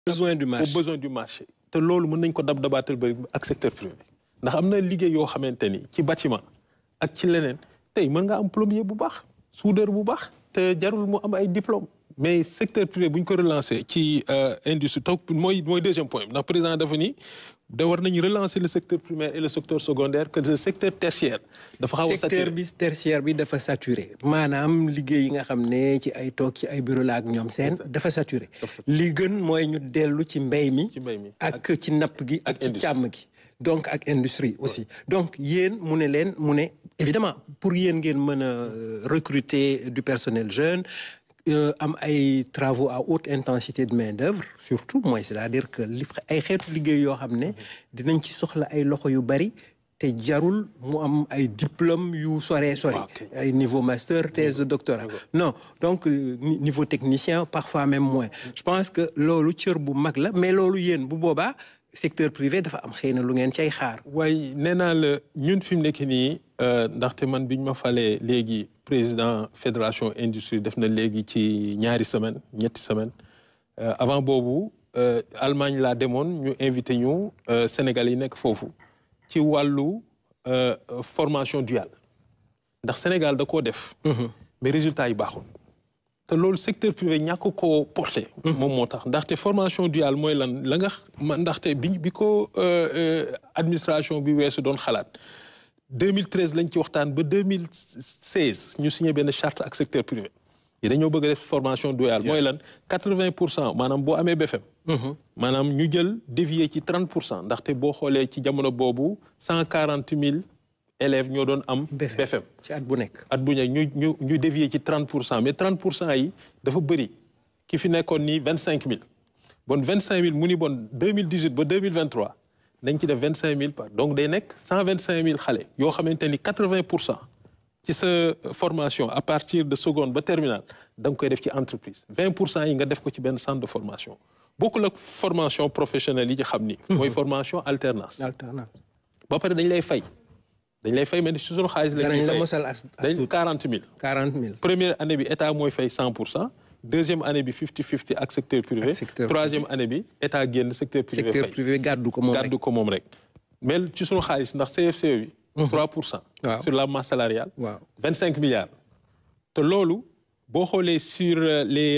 besoin du marché aux besoins du marché. te loolu mën nañ ko dab dabaatal ba ak secteur privé ndax am na liggéey yoo xamante ni ci bâtiment ak ci leneen tey mën nga am plombier bu baax soudeur bu baax te jarul mu am ay diplôme mais secteur privé bu ñu ko relancer ci industrie taw mooy deuxième point ndax président dafa ni da war nañu relancer le secteur primaire et le secteur secondaire que le secteur tertiaire dafa xaw a saturé secteur bi tertiaire bi dafa saturé maanaam liggéey yi nga xam ne ci ay toog ci ay bureau la ak ñoom seen dafa saturé li gën mooy ñu dellu ci mbéy mi ak ci napp gi ak ci càmm gi donc ak industrie aussi donc yéen mu ne évidemment pour yéen ngeen mën a recruter du personnel jeune am ay travaux à haute intensité de main d'œuvre surtout mooy c'est-à-dire que li ay xeetu liggéey yoo xam ne dinañ ci soxla ay loxo yu bari te jarul mu am ay diplôme yu sore ay niveau master thèse de doctorat non donc niveau technicien parfois même moins je pense que loolu cër bu mag la mais loolu yéen bu boobaa secteur privé dafa am xëy na lu ngeen cay xaar. waaye nee naa la ñun fi mu nekk nii ndaxte man biñ ma falee léegi président fédération industrie def na léegi ci ñetti semaine avant boobu Allemagne laa demoon ñu invité ñu Sénégal yi nekk foofu ci wàllu formation duale ndax Sénégal da koo def. mais résultats yi baaxul. te loolu secteur privé ñàkk koo porté. moom moo tax ndaxte formation duale mooy lan la nga ndaxte bi ko administration bi weesu doon xalaat 2013 lañ ci waxtaan ba 2016 ñu signé benn charte ak secteur privé. yi dañoo bëgg a def formation duale mooy lan 80% maanaam boo amee BFM. maanaam ñu jël dévier ci 30% ndaxte boo xoolee ci jamono boobu 140 000 élèves ñoo doon am BFM ci at bu nekk ñu dévier ci 30% mais 30% yi dafa bëri ki fi nekkoon nii 25 000 bon 25 000 mu ni bon 2018 ba 2023 dañ ci def 25 000 par donc day nekk 125 000 xale yoo xamante ni 80% ci sa formation à partir de seconde ba terminale da nga koy def ci entreprise 20% yi nga def ko ci benn centre de formation bokkul ak formation professionnelle yi ci xam ni mooy formation alternance ba pare dañ lay fay mais ni si sunu xaalis la ñuy fay dañ 40 000 première année bi état mooy fay 100% deuxième année bi 50-50 ak secteur privé troisième année bi état génn secteur privé gàddu ko moom rek mais ci sunu xaalis ndax CFCE bi 3% sur la masse salariale 25 milliards te loolu boo xoolee sur les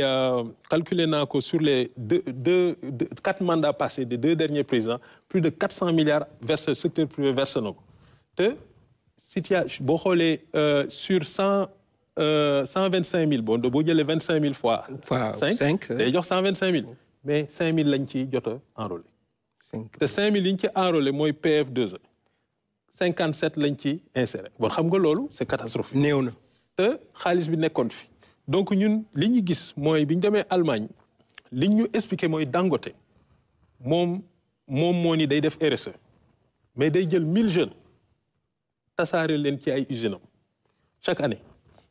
calculé naa ko sur les 4 mandats passés des 2 derniers présidents plus de 400 milliards versé secteur privé versé na ko te situation boo xoolee sur 125 000 bon boo jëlee 25 000 fois 5 day jox 125 000 mais 5 000 lañ ci jot a enrôlé te 5 000 yi ñu ci enrôlé mooy PF2E 57 lañ ci inséré bon xam nga loolu c'est catastrophique néew na te xaalis bi nekkoon fi donc ñun li ñu gis mooy bi ñu demee Allemagne li ñu expliqué mooy Dangote moom moo ni day def RSE mais day jël 1000 jeunes tasaare leen ci ay usines am chaque année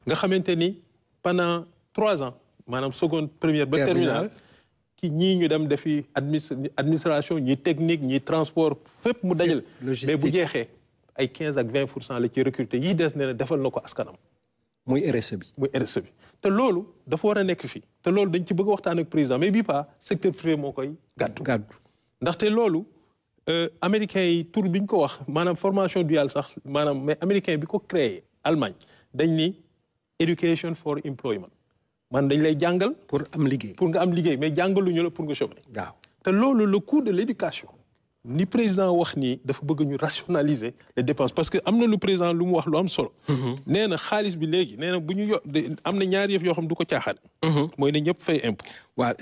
nga xamante ni pendant 3 ans maanaam seconde première ba terminale ki ñii ñu dem defi administration ñi technique ñi transport fépp mu dajal mais bu jeexee ay 15 ak 20% la ci recruter yi des ne na defal na ko askanam muy RSE bi te loolu dafa war a nekk fii te loolu dañ ci bëgg a waxtaan ak président mais bii pas secteur privé moo koy gàddu ndaxte loolu américains yi tur bi ñu ko wax maanaam formation duale sax maanaam mais américain bi ko créé Allemagne dañ ni education for employment man dañ lay jàngal pour nga am liggéey mais jàngaluñu la pour nga chômer waaw te loolu le coût de l'éducation ni président wax nii dafa bëgg ñu rationaliser les dépenses parce que am na lu président lu mu wax lu am solo nee na xaalis bi léegi nee na bu ñu am na ñaari yëf yoo xam du ko caaxaan mooy ne ñëpp fay impôt waaw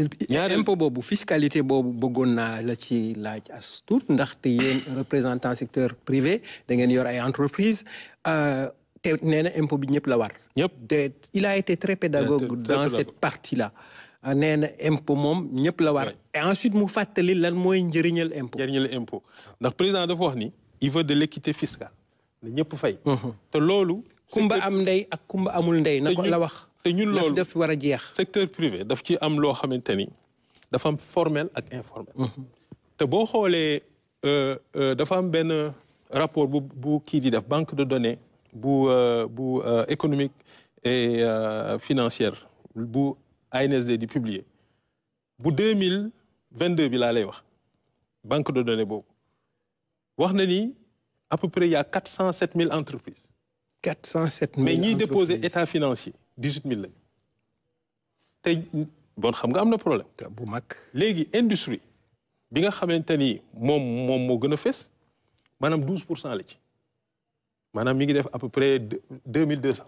impôt boobu fiscalité boobu bëggoon naa la ci laaj as tuut ndaxte yéen représentant secteur privé da ngeen yor ay entreprise te nee na impôt bi ñëpp la war te il a été très pédagogue dans cette partie là nee na impôt moom ñëpp la war et ensuite mu fàttali lan mooy njëriñal impôt ndax président dafa wax ni il veut de l'équité fiscale la ñëpp fay te loolu kumba am ndey ak kumba amul ndey na ko la wax te ñun loolu daf war a jeex secteur privé daf ci am loo xamante ni dafa am formel ak informel te boo xoolee dafa am benn rapport bu kii di def banque de données bu économique et financière bu ANSD di publier bu 2000 22 bi laa lay wax banque de données boobu wax na ni à peu près il y a 407 000 entreprises. 407 000 mais ñiy déposé état financier 18 000 lañu tey bon xam nga am na problème. bu mag. léegi industrie bi nga xamante ni moom moo gën a fës maanaam 12% la ci maanaam mi ngi def à peu près 2200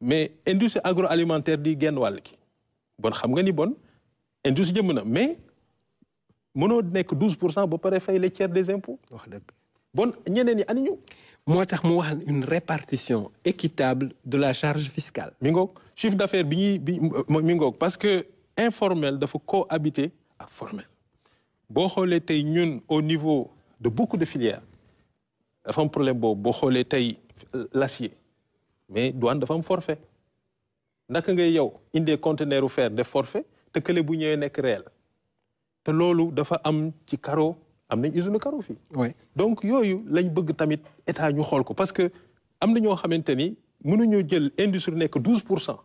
mais industrie agroalimentaire di genn wàll ki bon xam nga ni bon industrie jëm na mais mënoo nekk 12% ba pare fay le tiers des impôts. wax dëgg. bon ñeneen ñi ani ñu. moo tax mu wax une répartition équitable de la charge fiscale. mi ngoog chiffre d'affaires bi mi ngoog parce que informel dafa cohabiter ak formel boo xoolee tey ñun au niveau de beaucoup de filières dafa am problème boobu boo xoolee tey l'acier mais douane dafa am forfait naka ngay yow indee conteneur u fer def forfait te kële bu ñëwee nekk réel te loolu dafa am ci carreau am nañ usine carreau fii. oui donc yooyu lañ bëgg tamit état ñu xool ko parce que am na ñoo xamante ni mënuñoo jël industrie nekk 12%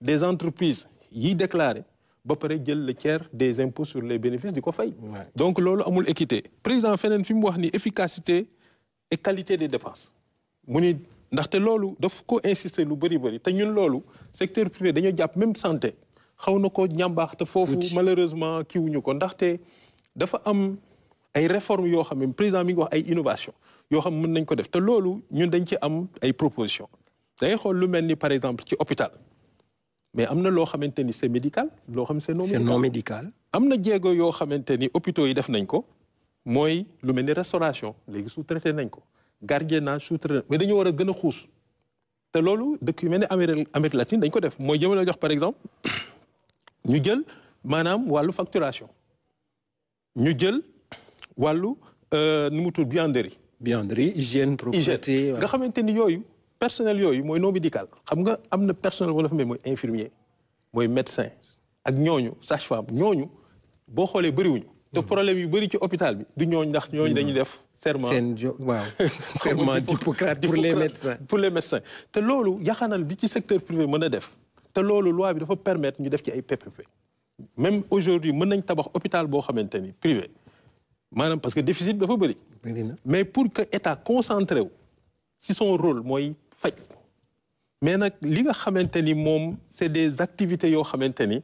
des entreprises yiy déclaré ba pare jël le tiers des impôts sur les bénéfices di ko fay. donc loolu amul équité. président feneen fi mu wax ni efficacité et qualité des dépenses mu ni ndaxte loolu daf ko insister lu bëri te ñun loolu secteur privé dañoo jàpp même santé xaw na ko ñàmbaax te foofu malheureusement kiiwuñu ko ndaxte dafa am ay réformes yoo xam ne président mi ngi wax ay innovation yoo xam mën nañ ko def te loolu ñun dañ ci am ay propositions da ngay xool lu mel ni par exemple ci hôpital mais am na loo xamante ni c'est médical loo xam c'est non médical am na jéego yoo xamante ni hôpitaux yi def nañ ko mooy lu mel ni restauration léegi sous-traité nañ ko gardiennage sous-traité mais dañu war a gën a xuus te loolu dëkk yu mel ni Amérique latine dañ ko def mooy jëma la jox par exemple ñu jël maanaam wàllu facturation ñu jël wàllu nu mu tudd bianderie hygiène propreté nga xamante ni yooyu personnel yooyu mooy non médical xam nga am na personnel wala fa mais mooy infirmier mooy médecin ak ñooñu sage-femme ñooñu boo xoolee bëriwuñu te problème yu bëri ci hôpital bi du ñooñu ndax ñooñu dañuy def serment waaw serment d'Hippocrate pour les médecins te loolu yaxanal bi ci secteur privé mën a def te loolu loi bi dafa permettre ñu def ci ay PPP même aujourd'hui mën nañ tabax hôpital boo xamante ni privé maanaam parce que déficit dafa bëri mais pour que état concentré wu ci son rôle mooy faj mais nag li nga xamante ni moom c'est des activités yoo xamante ni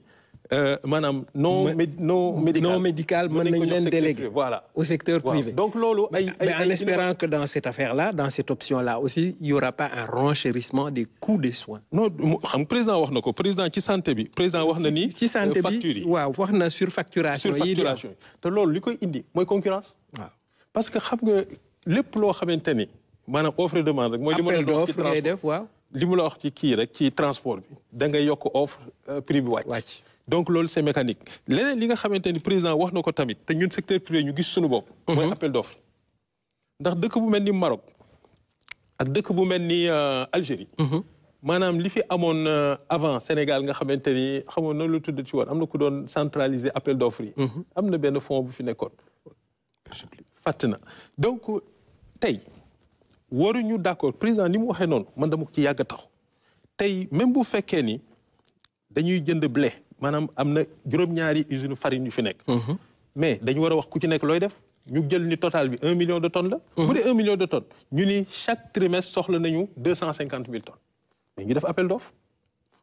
maanaam non médical mën nañ leen déléguer voilà au secteur privé donc loolu mais en espérant que dans cette affaire-là dans cette option-là aussi il y aura pas un renchérissement des coûts des soins non xam président wax na ko président ci santé bi président wax na ni ci santé bi waaw wax na surfacturation yi te loolu li koy indi mooy concurrence waaw parce que xam nga lépp loo xamante ni maanaam offre et demande rek mooy li ma la wax ci ngay def waaw li mu la wax ci kii rek ci transport bi da ngay yokk offre prix bi wàcc donc loolu c'est mécanique leneen li nga xamante ni président wax na ko tamit te ñun secteur privé ñu gis suñu bopp mooy appel d'offre ndax dëkk bu mel ni Maroc ak dëkk bu mel ni Algérie maanaam li fi amoon avant Sénégal nga xamante ni xamoon noonu lu tudd ci woon am na ku doon centraliser appel d'offre yi am na benn fonds bu fi nekkoon fàtt na donc tey waruñu d'accord président ni mu waxee noonu man dama ko ci yàgg a taxaw tey même bu fekkee ni dañuy jënd blé maanaam am na juróom-ñaari usine farine yu fi nekk mais dañu war a wax ku ci nekk looy def ñu jël ni total bi 1 million de tonnes la bu dee 1 million de tonnes ñu ni chaque trimestre soxla nañu 250 000 tonnes mais ñu def appel d'offre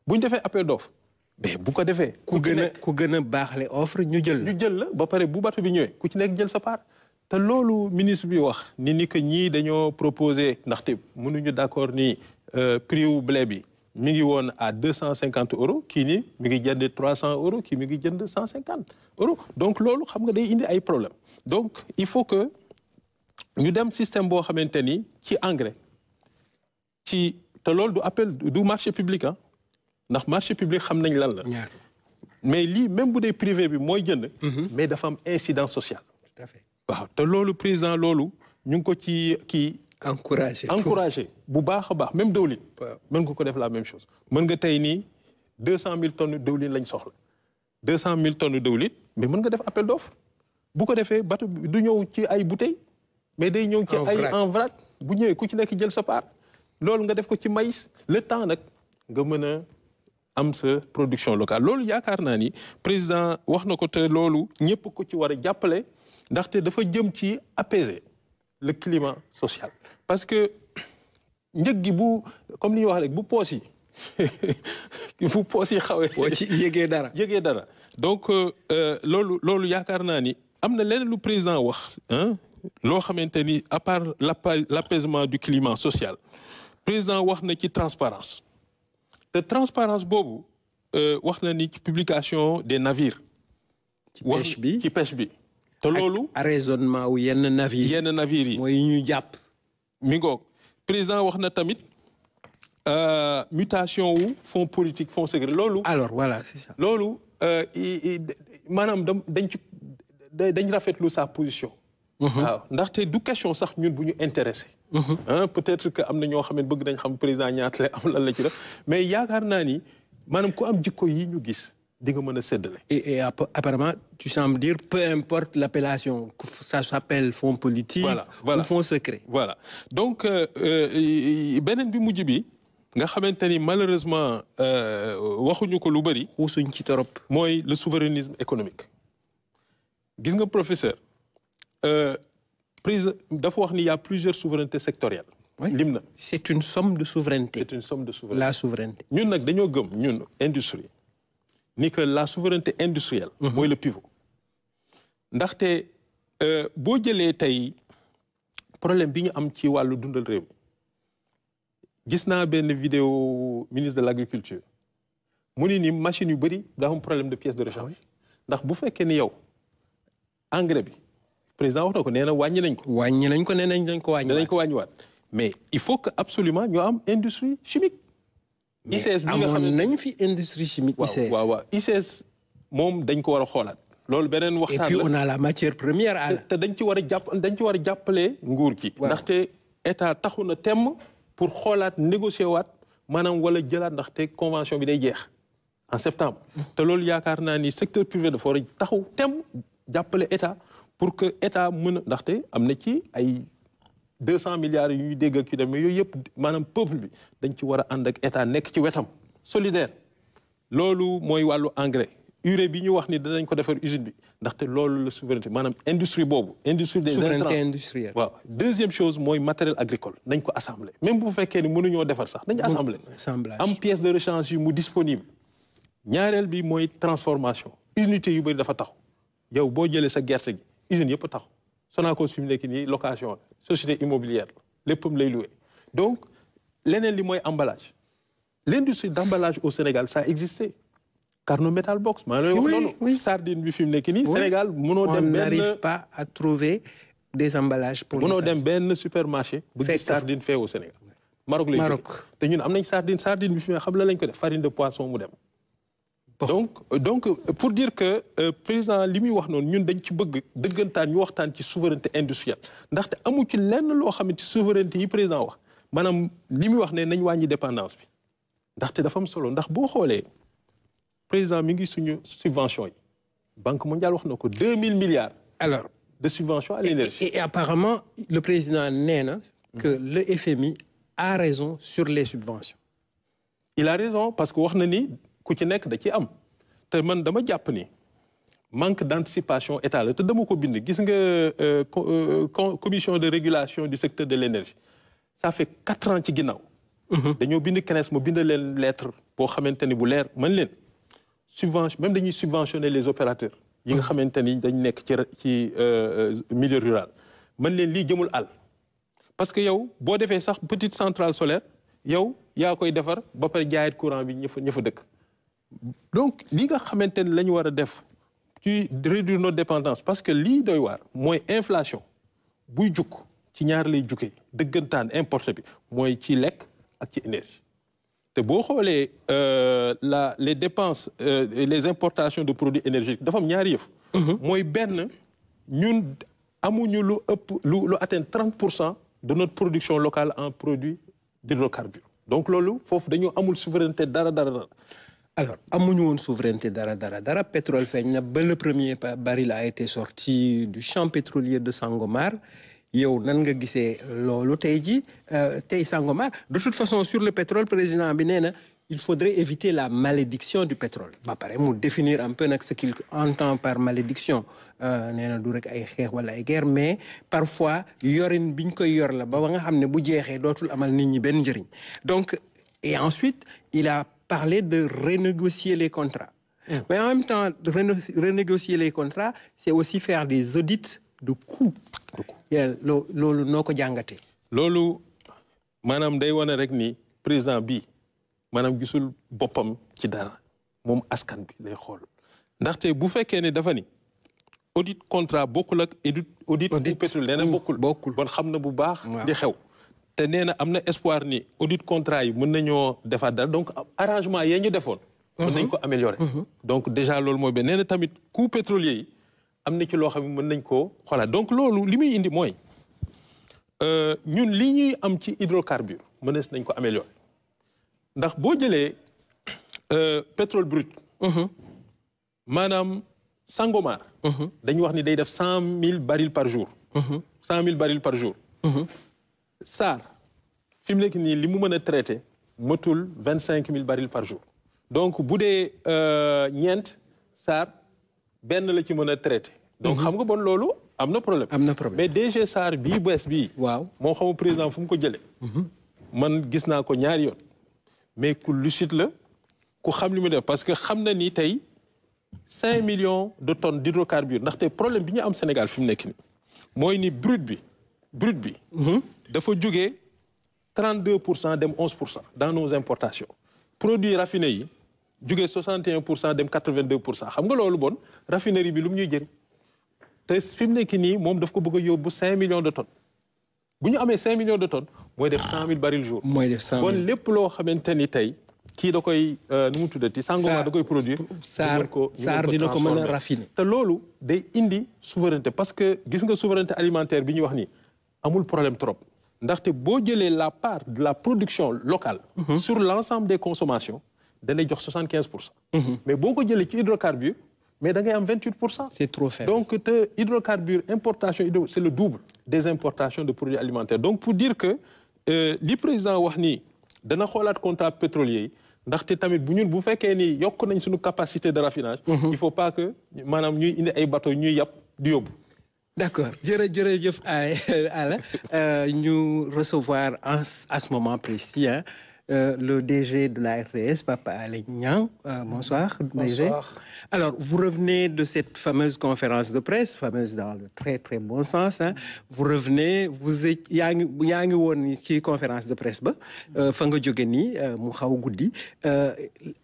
bu ñu defee appel d'offre mais bu ko defee ku gën a baaxle offre ñu jël la ba pare bu bato bi ñëwee ku ci nekk jël sa part te loolu ministre bi wax ni que ñii dañoo proposé ndaxte mënuñu d'accord ni prix wu blé bi mi ngi woon à 250 euros kii nii mi ngi jënd 300 euros kii mi ngi jënd 150 euros donc loolu xam nga day indi ay problème donc il faut que ñu dem système boo xamante ni ci engrais ci te loolu du appel du marché public ah ndax marché public xam nañ lan la mais lii même bu dee privé bi mooy jënd mais dafa am incidence sociale tout à fait waaw te loolu président loolu ñu ngi ko ci kii encouragé bu baax a baax même dëwlin mën nga ko def la même chose mën nga tey nii 200 000 tonnes dëwlin lañ soxla 200 000 tonnes dëwlin mais mën nga def appel d'offre bu ko defee bateau bi du ñëw ci ay bouteilles mais day ñëw ci ay en vrac bu ñëwee ku ci nekk jël sa part loolu nga def ko ci maïs le temps nag nga mën a am sa production locale loolu yaakaar naa ni président wax na ko te loolu ñëpp ko ci war a jàppale ndaxte dafa jëm ci apaiser le climat social parce que njëg gi bu comme li ñu wax rek bu poos yi bu poos yi xawee boo ci yëgee dara donc loolu yaakaar naa ni am na leneen lu président wax loo xamante ni à part l'apaisement du climat social président wax na ci transparence te transparence boobu wax na ni ci publication des navires ci pêche bi te loolu arraisonnement wu yenn navires yi mooy ñu jàpp mi ngoog président wax na tamit mutation wu fonds politique fonds secret loolu alors voilà c'est ça loolu maanaam dañ rafetlu sa position waaw ndaxte du question sax ñun bu ñu intéressé peut-être que am na ñoo xam ne bëgg nañ xam président ñaata la am lan la ci def mais yaakaar naa ni maanaam ku am jikko yi ñu gis di nga mën a séddale. Et apparemment tu sembles dire peu importe l'appellation que ça s'appelle fonds politique ou fonds secret. Voilà donc beneen bi mujj bi nga xamante ni malheureusement waxuñu ko lu bëri. xuusuñ ci torop. mooy le souverainisme économique gis nga professeur. Président dafa wax ni il y a plusieurs souverainetés sectorielles. lim na c'est une somme de souveraineté. C'est une somme de souveraineté. La souveraineté. ñun nag dañoo gëm ñun industrie ni que la souveraineté industrielle. mooy le pivot. ndaxte boo jëlee tey problème bi ñu am ci wàllu dundal réew mi gis naa benn vidéo ministre de l'agriculture mu ni machine yu bëri daa am problème de pièces de rechange. ndax bu fekkee ni yow engrais bi. président wax na ko nee na wàññi nañ ko. wàññi nañ ko nee nañ dañ ko wàññiwaat. danañ ko wàññiwaat mais il faut que absolument ñu am industrie chimique. ICS bi nga xam ne nañ fi industrie chimique. ICS waaw ICS moom dañ ko war a xoolaat. loolu beneen waxtaan la et puis on a la matière première à. te dañ ci war a jàppale nguur gi. ndaxte état taxu na temm pour xoolaat négocier waat maanaam wala jëlaat ndaxte convention bi day jeex en septembre. te loolu yaakaar naa ni secteur privé dafa war a taxaw temm jàppale état. pour que état mën a ndaxte am na ci ay 200 milliards yu ñuy dégg ak yu dem mais yooyu yëpp maanaam peuple bi dañ ci war a ànd ak état nekk ci wetam solidaire loolu mooy wàllu engrais urée bi ñu wax ni danañ ko defar usine bi ndaxte loolu la souveraineté maanaam industrie boobu. industrie des intrants souveraineté industrielle. waaw deuxième chose mooy matériel agricole nañ ko assembler même bu fekkee ni mënuñoo defar sax nañ assembler. assemblage am pièce de rechange yu mu disponible. ñaareel bi mooy transformation unité yu bëri dafa taxaw yow boo jëlee sa gerte gi. usine yëpp a taxaw Sonacos fi mu nekk nii location la société immobilière la léppam lay loué donc leneen li mooy emballage l'industrie d'emballage au Sénégal ça existait Carnot Metal Box maa lay wax noonu sardine bi fi mu nekk nii Sénégal mënoo dem benn on n'arrive pas à trouver des emballages pour mënoo dem benn supermarché bu gis sardine fait au Sénégal Maroc lay jóge te ñun am nañ sardine bi fi mu xam la lañ ko def farine de poisson mu dem donc pour dire que président li muy wax noonu ñun dañ ci bëgg dëggantaan ñu waxtaan ci souveraineté industrielle ndaxte amu ci lenn loo xam ne ci souveraineté yi président wax maanaam li muy wax ne nañ wàññi dépendance bi ndaxte dafa am solo ndax boo xoolee président mi ngi suñu subvention yi Banque mondiale wax na ko 2000 milliards. Alors de subvention à l'énergie. Et apparemment le président nee na que le FMI a raison sur les subventions. Il a raison parce que wax na ni. ku ci nekk da ci am te man dama jàpp ni manque d'anticipation état la te dama ko bind gis nga commission de régulation du secteur de l'énergie ça fait 4 ans ci ginnaaw. dañoo bind CNES ma bind leen lettre boo xamante ni bu leer man leen subvention même dañuy subventionner les opérateurs yi nga xamante ni dañ nekk ci milieu rural man leen lii jëmul àll parce que yow boo defee sax petite centrale solaire yow yaa koy defar ba pare jaayit courant bi ña fa dëkk. donc li nga xamante ne la ñu war a def ci réduire notre dépendance parce que lii doy waar mooy inflation buy jukk ci ñaar lay jukkee dëggantaan importé bi mooy ci lekk ak ci énergie te boo xoolee les dépenses les importations de produits énergétiques dafa am ñaari yëf. mooy benn ñun amuñu lu ëpp lu atteindre 30% de notre production locale en produits d'hydrocarbures donc loolu foofu dañoo amul souveraineté dara. Alors amuñu woon souveraineté dara pétrole feeñ na ba le premier baril a été sorti du champ pétrolier de Sangomar yow nan nga gisee loolu tey Sangomar de toute façon sur le pétrole président bi nee na il faudrait éviter la malédiction du pétrole. Ba pare mu définir un peu ce qu'il entend par malédiction. Nee na du rek ay xeex wala ay guerre, mais parfois yorin biñ koy yor la ba nga xam ne bu jeexee dootul amal nit ñi benn njëriñ. Donc, et ensuite, il a parlé de renégocier les contrats. Mais en même temps, renégocier les contrats, c'est aussi faire des audits de coûts. Loolu noo ko jàngatee. Loolu maanaam day wane rek ni président bi maanaam gisul boppam ci dara moom askan bi lay xool ndaxte bu fekkee ne dafa ni audit contrat bokkul ak audit pétrole nee na bokkul bon xam na bu baax di xew te nee na am na espoir ni audit contrat yi mën nañoo defaat dara donc arrangement yee ñu defoon mën nañ ko améliorer donc déjà loolu mooy benn nee na tamit coût pétrolier yi am na ci loo xam ne mën nañ koo xoolaat donc loolu li muy indi mooy ñun li ñuy am ci hydrocarbure mënees nañ ko améliorer ndax boo jëlee pétrole brut maanaam Sangomar dañuy wax ni day def 100 000 barils par jour 100 000 barils par jour SAR fi mu nekk nii li mu mën a traité matul 25 000 barils par jour donc bu dee ñeent SAR benn la ci mën a traité donc xam nga bon loolu am na problème mais DG SAR bii bees bii waaw moo xamu président fu mu ko jëlee man gis naa ko ñaari yoon mais ku lucide la ku xam li mu def parce que xam na ni tey 5 millions de tonnes d'hydrocarbures ndaxte problème bi ñu am Sénégal fi mu nekk nii mooy ni brut bi dafa jógee 32% dem 11% dans nos importations produits raffinés yi jógee 61% dem 82% xam nga loolu bon raffinerie bi lu mu ñuy jëriñ te fi mu nekk nii moom daf ko bëgg a yóbbu 5 millions de tonnes bu ñu amee 5 millions de tonnes mooy def 100 000 barils jour. mooy def 100 000 bon lépp loo xamante ni tey kii da koy nu mu tuddati Sangomar da koy produire. SAR dina ko mën a raffiner. te loolu day indi souveraineté parce que gis nga souveraineté alimentaire bi ñuy wax nii amul problème trop ndaxte boo jëlee la part de la production locale. sur l'ensemble des consommations da lay jox 75%. mais boo ko jëlee ci hydrocarbures mais da ngay am 28%. c'est trop faible. donc te hydrocarbures importation c'est le double des importations de produits alimentaires donc pour dire que li président wax nii dana xoolaat contrat pétrolier yi ndaxte tamit bu ñun bu fekkee ni yokk nañ suñu capacité de raffinage. il faut pas que maanaam ñuy indi ay bateaux ñuy yàpp di yóbbu. D'accord jërëjëf Alla ñu recevoir à ce moment précis le DG de la RTS, Papa Alé Niang. Bonsoir, DG. Bonsoir. Alors, vous revenez de cette fameuse conférence de presse, fameuse dans le très très bon sens. Vous revenez, yaa ngi woon ci conférence de presse ba fa nga jóge nii mu xaw guddi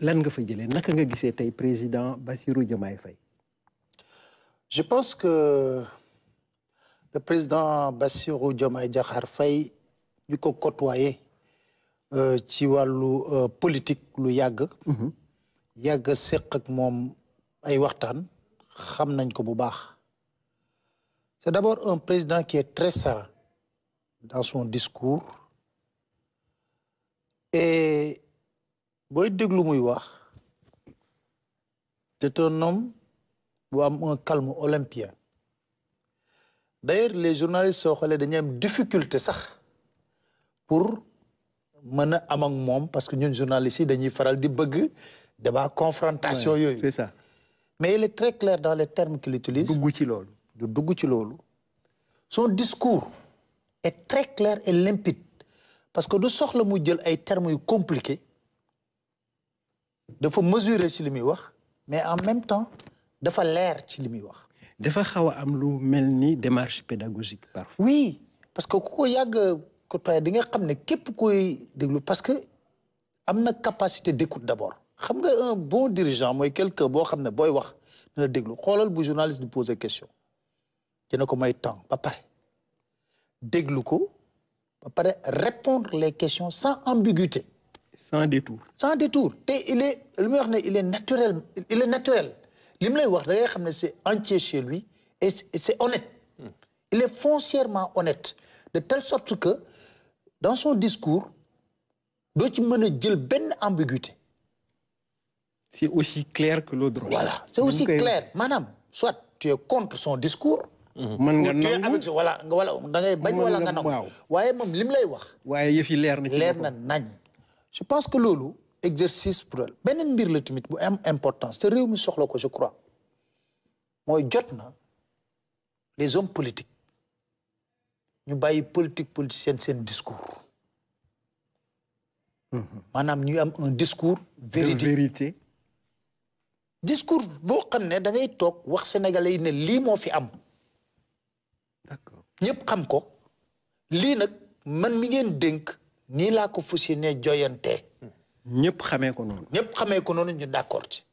lan nga fa jëlee naka nga gisee tey président Bassirou Diomaye Faye. Je pense que le président Bassirou Diomaye Diakhar Faye ñu ko côtoyé ci wàllu politique lu yàgg séq ak moom ay waxtaan xam nañ ko bu baax. C'est d'abord un président qui est très serein dans son discours et booy déglu muy wax c'est un homme bu am un calme olympien. D'ailleurs les journalistes soo xoolee dañuy am difficulté sax pour mën a am ak moom parce que ñun journalistes yi dañuy faral di bëgg débat confrontation yooyu. C'est ça. Mais il est très clair dans les termes qu'il utilise. dugg ci loolu. du dugg ci loolu. Son discours est très clair et limpide parce que du soxla mu jël ay termes yu compliqués dafa mesurer ci li muy wax mais en même temps dafa leer ci li muy wax. dafa xaw a am lu mel ni démarche pédagogique parfois. Oui parce que ku ko yàgg côtoyé di nga xam ne képp koy déglu parce que am na capacité d'écoute d'abord. xam nga un bon dirigeant mooy quelqu'un boo xam ne booy wax dina déglu xoolal bu journaliste di poser question dina ko may temps ba pare déglu ko ba pare répondre les questions sans ambiguïté. sans détour. sans détour te il est li muy wax ne il est naturel li mu lay wax da ngay xam ne c'est entier chez lui et c'est honnête. Il est foncièrement honnête de telle sorte que dans son discours doo ci mën a jël benn ambiguïté. C'est aussi clair que l'eau de roche. Voilà, c'est aussi clair. Maanaam, soit tu es contre son discours. mën nga tu es avec wala da ngay bañ wala nga nangu. waaye moom lim lay wax. waaye yëf yi leer na ci leer na nañ. Je pense que loolu exercice pour elle beneen mbir la tamit bu am importance te réew mi soxla ko je crois mooy jot na les hommes politiques ñu bàyyi politicienne seen discours maanaam ñu am un discours vérité discours boo xam ne da ngay toog wax sénégalais yi ne lii moo fi am d'accord ñëpp xam ko lii nag man mi ngeen dénk nii laa ko fas yéenee joyantee ñëpp xamee ko noonu ñëpp xamee ko noonu ñu d'accord ci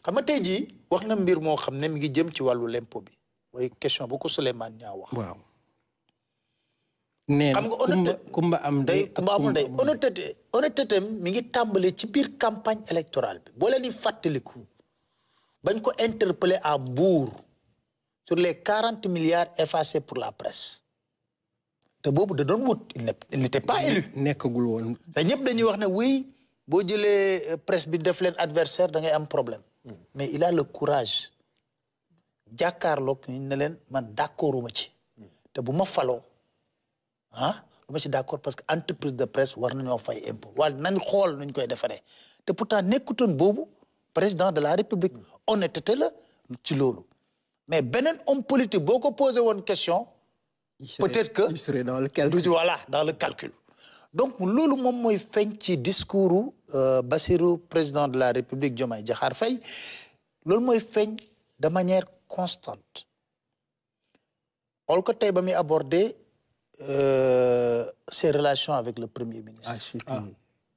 xam nga tey jii wax na mbir moo xam ne mi ngi jëm ci wàllu lempo bi mooy question bu ko Souleymane Niang wax waaw nee xam nga honnêteté kumba am ndey kumba amul ndey honnêteté mi ngi tàmbale ci biir campagne électorale bi boo leen di fàttaliku bañ ko interpellé à Mbour sur les 40 milliards effacés pour la presse te boobu da doon wut il n'était pas élu nekkagul woon te ñëpp dañuy wax ne oui boo jëlee presse bi def leen adversaire da ngay am problème mais il a le courage jàkkaarloog ñu ne leen man d'accorduma ci te bu ma faloo du ma ci d'accord parce que entreprise de presse war nañoo fay impôt wala nañ xool nuñ koy defaree te pourtant nekkutoon boobu président de la république honnêteté la ci loolu mais beneen homme politique boo ko posé woon question peut-être que il serait dans le calcul voilà dans le calcul donc loolu moom mooy feeñ ci discours Bassirou président de la république Diomaye Diakhar Faye loolu mooy feeñ de manière constante xool ko tey ba muy aborder ses relations avec le premier ministre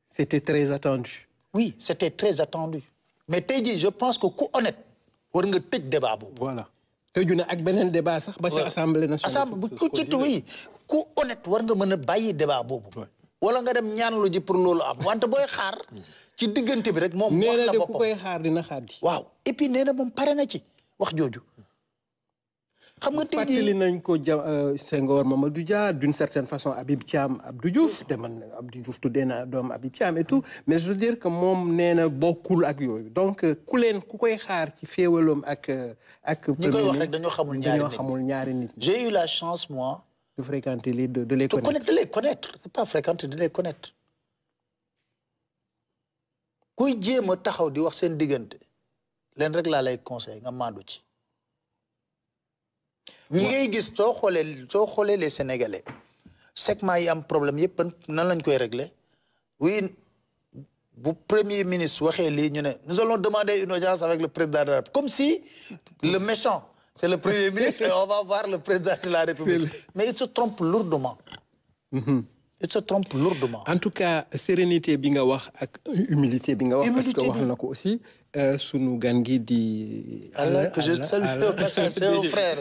c'était très attendu oui c'était très attendu mais tey jii je pense que ku honnête war nga tëj débat boobu voilà tëju na ak beneen débat sax ba ci assemblée nationale bu ku ci oui ku honnête war nga mën a bàyyi débat boobu wala nga dem ñaanlu ji pour loolu am wante booy xaar ci diggante bi rek moom wax na boppam ku koy xaar dina xaar di waaw et puis nee na moom pare na ci wax jooju xam nga tey jii fàttali nañ ko Senghor Mamadou Dia d'une certaine façon Habib Thiam Abdou Diouf te man Abdou Diouf tuddee na doom Habib Thiam et tout mais je veux dire que moom nee na bokkul ak yooyu donc ku koy xaar ci féewaloom ak ñi koy wax rek dañoo xamul ñaari nit j'ai eu la chance moi de fréquenter de les connaître c'est pas fréquenter de les connaître kuy jéem a taxaw di wax seen diggante leen rek laa lay conseil nga maandu ci ñi ngay gis soo xoolee les Sénégalais segment yi am problème yëpp nan lañ koy régler oui bu premier ministre waxee lii ñu ne nous allons demander une audience avec le président de la République comme si le méchant c'est le premier ministre et on va voir le président de la République mais il se trompe lourdement il se trompe lourdement en tout cas sérénité bi nga wax ak humilité bi nga wax parce que wax na ko aussi sunu gan gi di Allah que je salue c'est un frère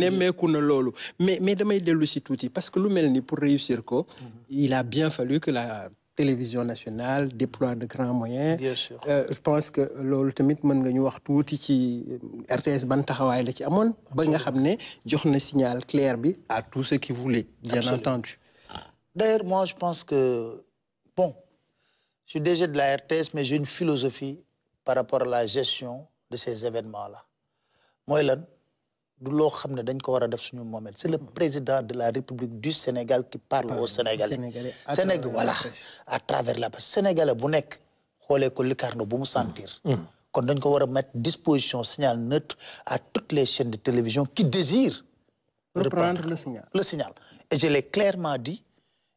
nemmeeku na loolu mais damay dellu si tuuti parce que lu mel ni pour réussir ko il a bien fallu que la télévision nationale déploie de grands moyens. Bien sûr. Je pense que loolu tamit mën nga ñu wax tuuti ci RTS ban taxawaay la ci amoon ba nga xam ne jox na signal clair bi à tous ceux qui voulaient. Bien Absolument. entendu. D'ailleurs, moi, je pense que, bon, je suis DG de la RTS, mais j'ai une philosophie par rapport à la gestion de ces événements-là. Moi, c'est le président de la République du Sénégal qui parle aux Sénégalais. Sénégal, voilà, à travers la presse. Sénégalais, bu nek xolé ko likarno bu mu sentir. Kon dañ ko wara mettre disposition signal neutre à toutes les chaînes de télévision qui désirent reprendre le signal. Le signal. Et je l'ai clairement dit,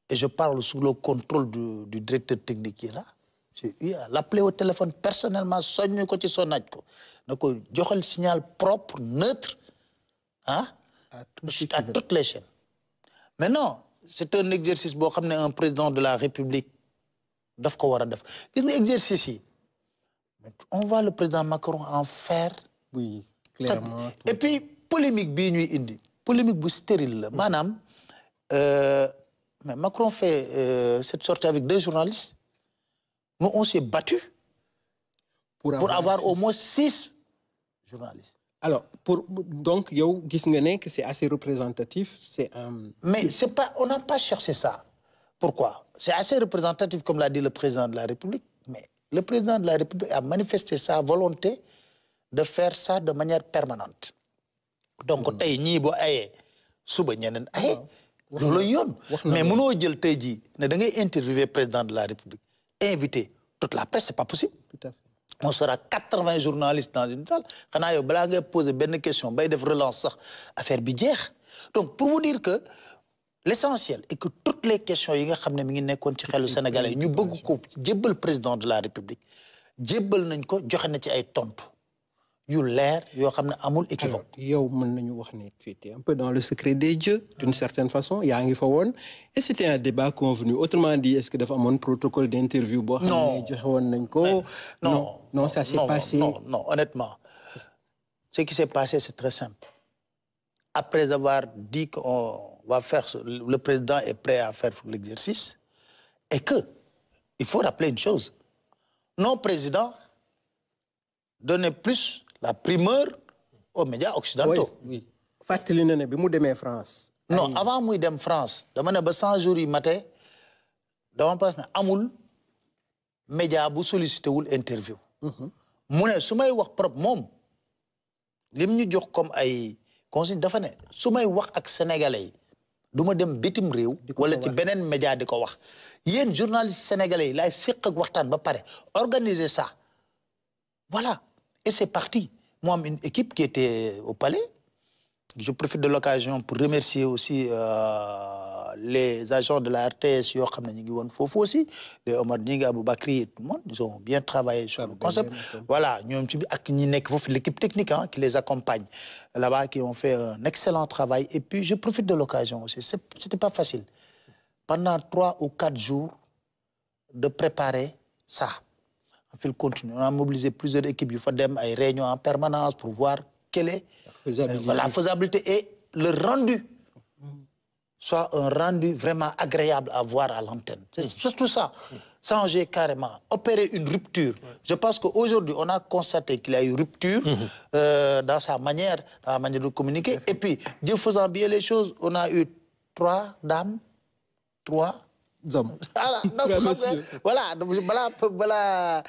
et je parle sous le contrôle du directeur technique qui est là. J'ai eu à l'appeler au téléphone personnellement, soigné ko ci sonaj ko. Nako joxal signal propre, neutre, hein, à toutes les chaînes. Maintenant, c'est un exercice bo xamné un président de la République daf ko wara def. Gis nga exercice yi. On voit le président Macron en faire. Oui, clairement. Et puis polémique bi ñuy indi. Polémique bu stérile la. Manam mais Macron fait cette sortie avec 2 journalistes. Nous, on s'est battu pour avoir au moins 6 journalistes. Alors, donc, yow, gis nga ne que c'est assez représentatif. C'est un... Mais c'est pas, on n'a pas cherché ça. Pourquoi? C'est assez représentatif, comme l'a dit le président de la République. Mais le président de la République a manifesté sa volonté de faire ça de manière permanente. Donc, tey ñii bo ayé suba ñeneen ayé loolu yoon mais mënoo jël tey jii ne da ngay interviewer président de la République inviter toute la presse c'est pas possible. Tout à fait. On sera 80 journalistes dans une salle xanaa yow balaa ngay poser benn question bay def relance sax affaire bi jeex donc pour vous dire que l'essentiel est que toutes les questions yi nga xam ne mi ngi nekkoon ci xelu Sénégalais ñu bëgg ko jébbal président de la République jébbal nañ ko joxe na ci ay tontu yu leer yoo xam ne amul équivoque. yow mën nañu wax ne tu étais un peu dans le secret des dieux d'une certaine façon yaa ngi fa woon et c'était un débat convenu autrement dit est-ce que dafa amoon protocole d'interview boo xam ne joxe woon nañ ko. non ça s'est passé. non honnêtement ce qui s'est passé c'est très simple après avoir dit qu'on va faire le président est prêt à faire l'exercice et que il faut rappeler une chose nos présidents donnaient plus la primeur aux médias occidentaux. Oui. fàttali na ne bi mu demee France. non avant muy dem France dama ne ba 100 jours yi matin dama pense ne amul média bu sollicité wul interview. mu ne su may wax propre moom lim ñu jox comme ay consigne dafa ne su may wax ak sénégalais yi du ma dem bitim réew. wala ci beneen média di ko wax. yéen journalistes sénégalais yi laay séq ak waxtaan ba pare organiser ça voilà. Et c'est parti. Moi, une équipe qui était au palais. Je profite de l'occasion pour remercier aussi les agents de la RTS, aussi, les Omar Ninga, Aboubakri et tout le monde. Ils ont bien travaillé sur le concept. Voilà, l'équipe technique qui les accompagne là-bas, qui ont fait un excellent travail. Et puis, je profite de l'occasion aussi. C'était pas facile. Pendant 3 ou 4 jours, de préparer ça. On continue. On a mobilisé plusieurs équipes. Il faut des réunions en permanence pour voir quelle est la faisabilité et le rendu. Soit un rendu vraiment agréable à voir à l'antenne. C'est surtout ça. Changer carrément, opérer une rupture. Je pense qu'aujourd'hui, on a constaté qu'il y a eu rupture dans sa manière, de communiquer. Et puis, Dieu faisant bien les choses, on a eu 3 dames, 3 hommes. Voilà, voilà,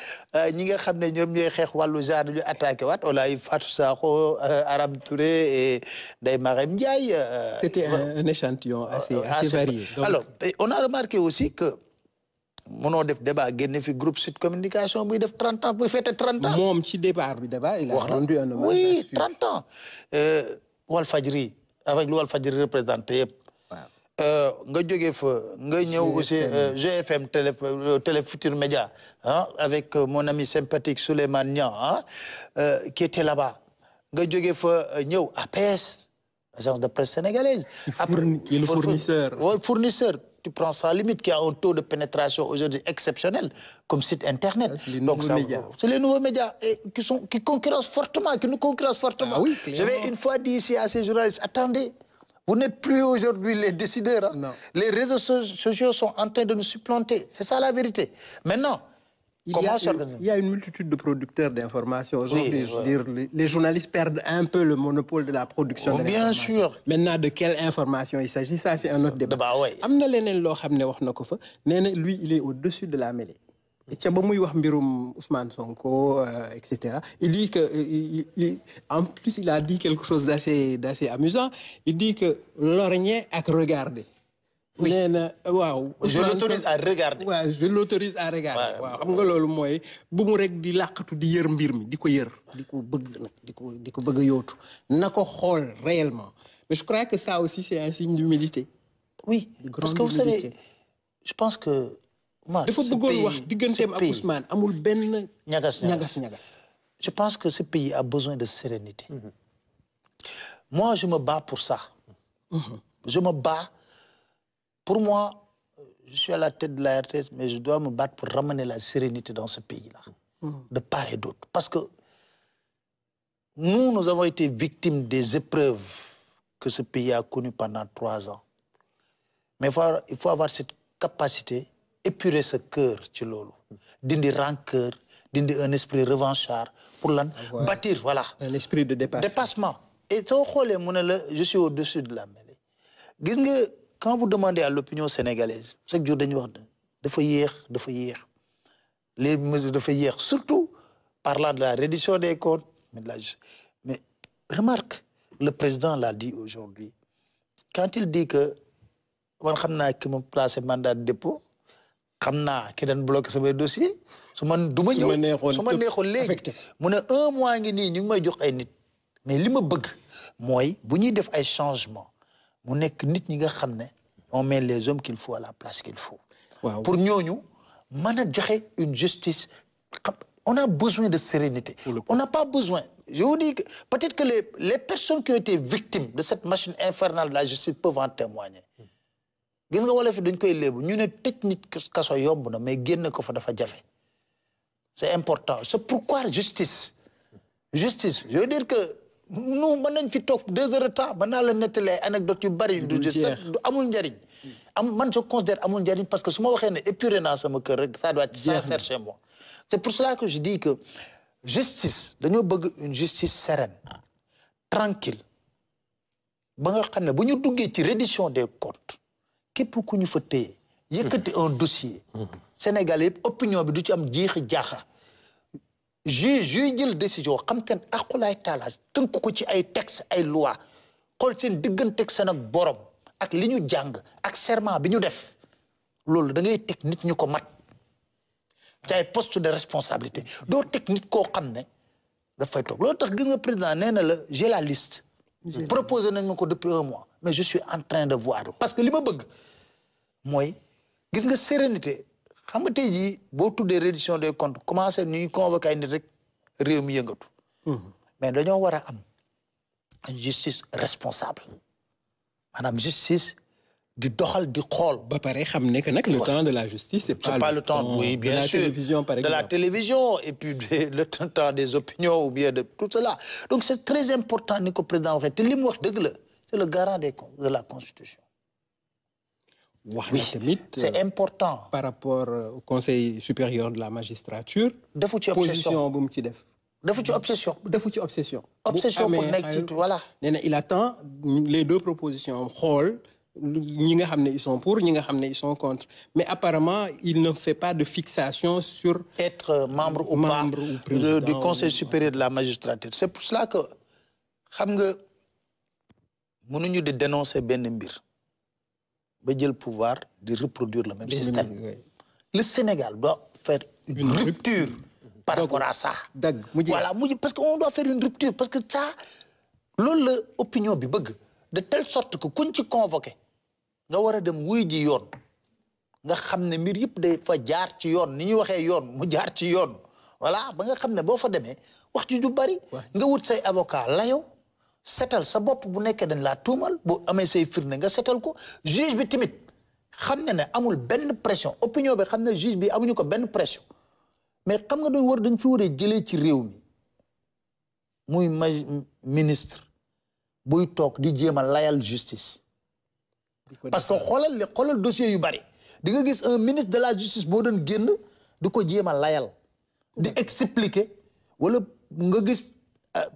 ñi nga xam ne ñoom ñooy xeex wàllu genre ñu attaqué waat on a eu Fatou Sakho, Aram Touré et Ndeye Marème Ndiaye. C'était un échantillon assez varié. Donc... Alors, on a remarqué aussi que mënoo def débat génne fi groupe Sud Communication buy def 30 ans buy fêter 30 ans. moom ci débat il a rendu un hommage. Oui, 30 ans. Walfadjri avec lu Walfadjri représenté yëpp. nga jógee fa nga ñëw aussi GFM Télé Futur Média avec mon ami sympathique Souleymane Niang qui était là-bas nga jógee fa ñëw APS agence de presse sénégalaise qui est le fournisseur. Oui, fournisseur. Tu prends Sans Limite qui a un taux de pénétration aujourd'hui exceptionnel comme site internet. C'est les nouveaux médias et qui concurrencent fortement, qui nous concurrencent fortement. Ah oui, j'avais une fois dit ici à ces journalistes, attendez, vous n'êtes plus aujourd'hui les décideurs. Hein. Les réseaux sociaux sont en train de nous supplanter. C'est ça la vérité. Maintenant, il y a une multitude de producteurs d'informations. Aujourd'hui, je veux dire, les journalistes perdent un peu le monopole de la production de bien sûr. Maintenant, de quelle information il s'agit, ça c'est un autre débat. Lui, il est au-dessus de la mêlée. Et Ousmane Sonko, etc. Il dit que, en plus, il a dit quelque chose d'assez amusant. Il dit que lorgner à regarder. Oui. Je l'autorise à regarder. Ouais, je l'autorise à regarder. Waaw xam nga loolu mooy bu mu rek di laqatu di yër mbir mi di ko yër di ko bëgg yootu na ko xool réellement. Mais je crois que ça aussi c'est un signe d'humilité. Oui, parce que vous savez, je pense que dafa bëggoon wax digganteem ak Ousmane amul benn ñagas. Je pense que ce pays a besoin de sérénité. Moi, je me bats pour ça. Je me bats. Pour moi, je suis à la tête de la RTS, mais je dois me battre pour ramener la sérénité dans ce pays-là, de part et d'autre. Parce que nous avons été victimes des épreuves que ce pays a connues pendant 3 ans. Mais il faut avoir cette capacité, épurer ce cœur, d'indi rancœur, d'indi un esprit revanchard, pour bâtir, voilà. Un esprit de dépassement. Et je suis au-dessus de la mêlée. Quand vous demandez à l'opinion sénégalaise, chaque jour, de faire les mesures de faire, surtout parlant de la reddition des comptes. Mais remarque, le président l'a dit aujourd'hui, quand il dit que man xam naa ki ma placé mandat de dépôt xam naa ki dañ bloqué samay dossier su man du ma ñëw su ma neexoon léegi mu ne 1 mois ngi nii ñu ngi may jox ay nit mais li ma bëgg mooy bu ñuy def ay changement mu nekk nit ñi nga xam ne on met les hommes qu'il faut à la place qu'il faut pour ñooñu mën a joxe une justice on a besoin de sérénité on n'a pas besoin je vous dis que peut-être que les personnes qui ont été victimes de cette machine infernale de la justice peuvent en témoigner gis nga wala fi dañ koy léebu ñu ne tëj nit kaso yomb na mais génn ko fa dafa jafe c'est important c'est pourquoi justice je veux dire que nous mën nañ fi toog 2 heures de temps mën naa la nettali ay anecdotes yu bari du amul njariñ man je considère amul njariñ parce que su ma waxee ne épuré naa sama kër rek ça doit être sincère chez moi c'est pour cela que je dis que justice dañoo bëgg une justice sereine tranquille ba nga xam ne bu ñu duggee ci reddition des comptes képp ku ñu fa téye yëkkati un dossier Sénégal yëpp opinion bi du ci am jeexi jaaxa juge yuy jël décision xam te ne aqulaay taala tënk ko ci ay texte ay loi xool seen digganteeg seen ak borom ak li ñu jàng ak serment bi ñu def loolu da ngay teg nit ñu ko mat ci ay poste de responsabilité doo teg nit koo xam ne dafay toog loolu tax gis nga président nee na la j'ai la liste proposé nañ ma ko depuis 1 mois mais je suis en train de voir parce que li ma bëgg mooy gis nga sérénité xam nga tey jii boo tuddee reddition des comptes commencé ñuy convoqué ay nit rek réew mi yëngatu mais dañoo war a am justice responsable maanaam justice di doxal di xool ba pare xam ne que nag le temps de la justice c'est pas le temps oui bien sûr télévision par exemple de la télévision et puis le temps des opinions ou bien de tout cela donc c'est très important ni ko président waxee te li mu wax dëgg la c'est le garant de la constitution wax na tamit c'est important par rapport au conseil supérieur de la magistrature defu ci position bu mu ci def defu ci obsession obsession pour nekk ci voilà nee na il attend les 2 propositions xool ñi nga xam ne ils sont pour ñi nga xam ne ils sont contre mais apparemment il ne fait pas de fixation sur être membre ou pas du conseil supérieur de la magistrature c'est pour cela que xam nga mënuñu di dénoncer benn mbir ba jël pouvoir de reproduire le même système le Sénégal doit faire une rupture par rapport à ça voilà parce que on doit faire une rupture parce que ça loolu la opinion bi bëgg de telle sorte que kuñ ci convoqué nga war a dem wuy ji yoon nga xam ne mbir yëpp day fa jaar ci yoon ni ñuy waxee yoon mu jaar ci yoon voilà ba nga xam ne boo fa demee wax ci ju bari nga wut say avocat layow setal sa bopp bu nekkee dañ laa tuumal bu amee say firnde nga setal ko juge bi tamit xam ne amul benn pression opinion bi xam ne juge bi amuñu ko benn pression mais xam nga dañ fi war a jëlee ci réew mi muy ministre buy toog di jéem a layal justice parce que xoolal dossier yu bari di nga gis un ministre de la justice boo doon génn di ko jéem a layal di expliquer wala nga gis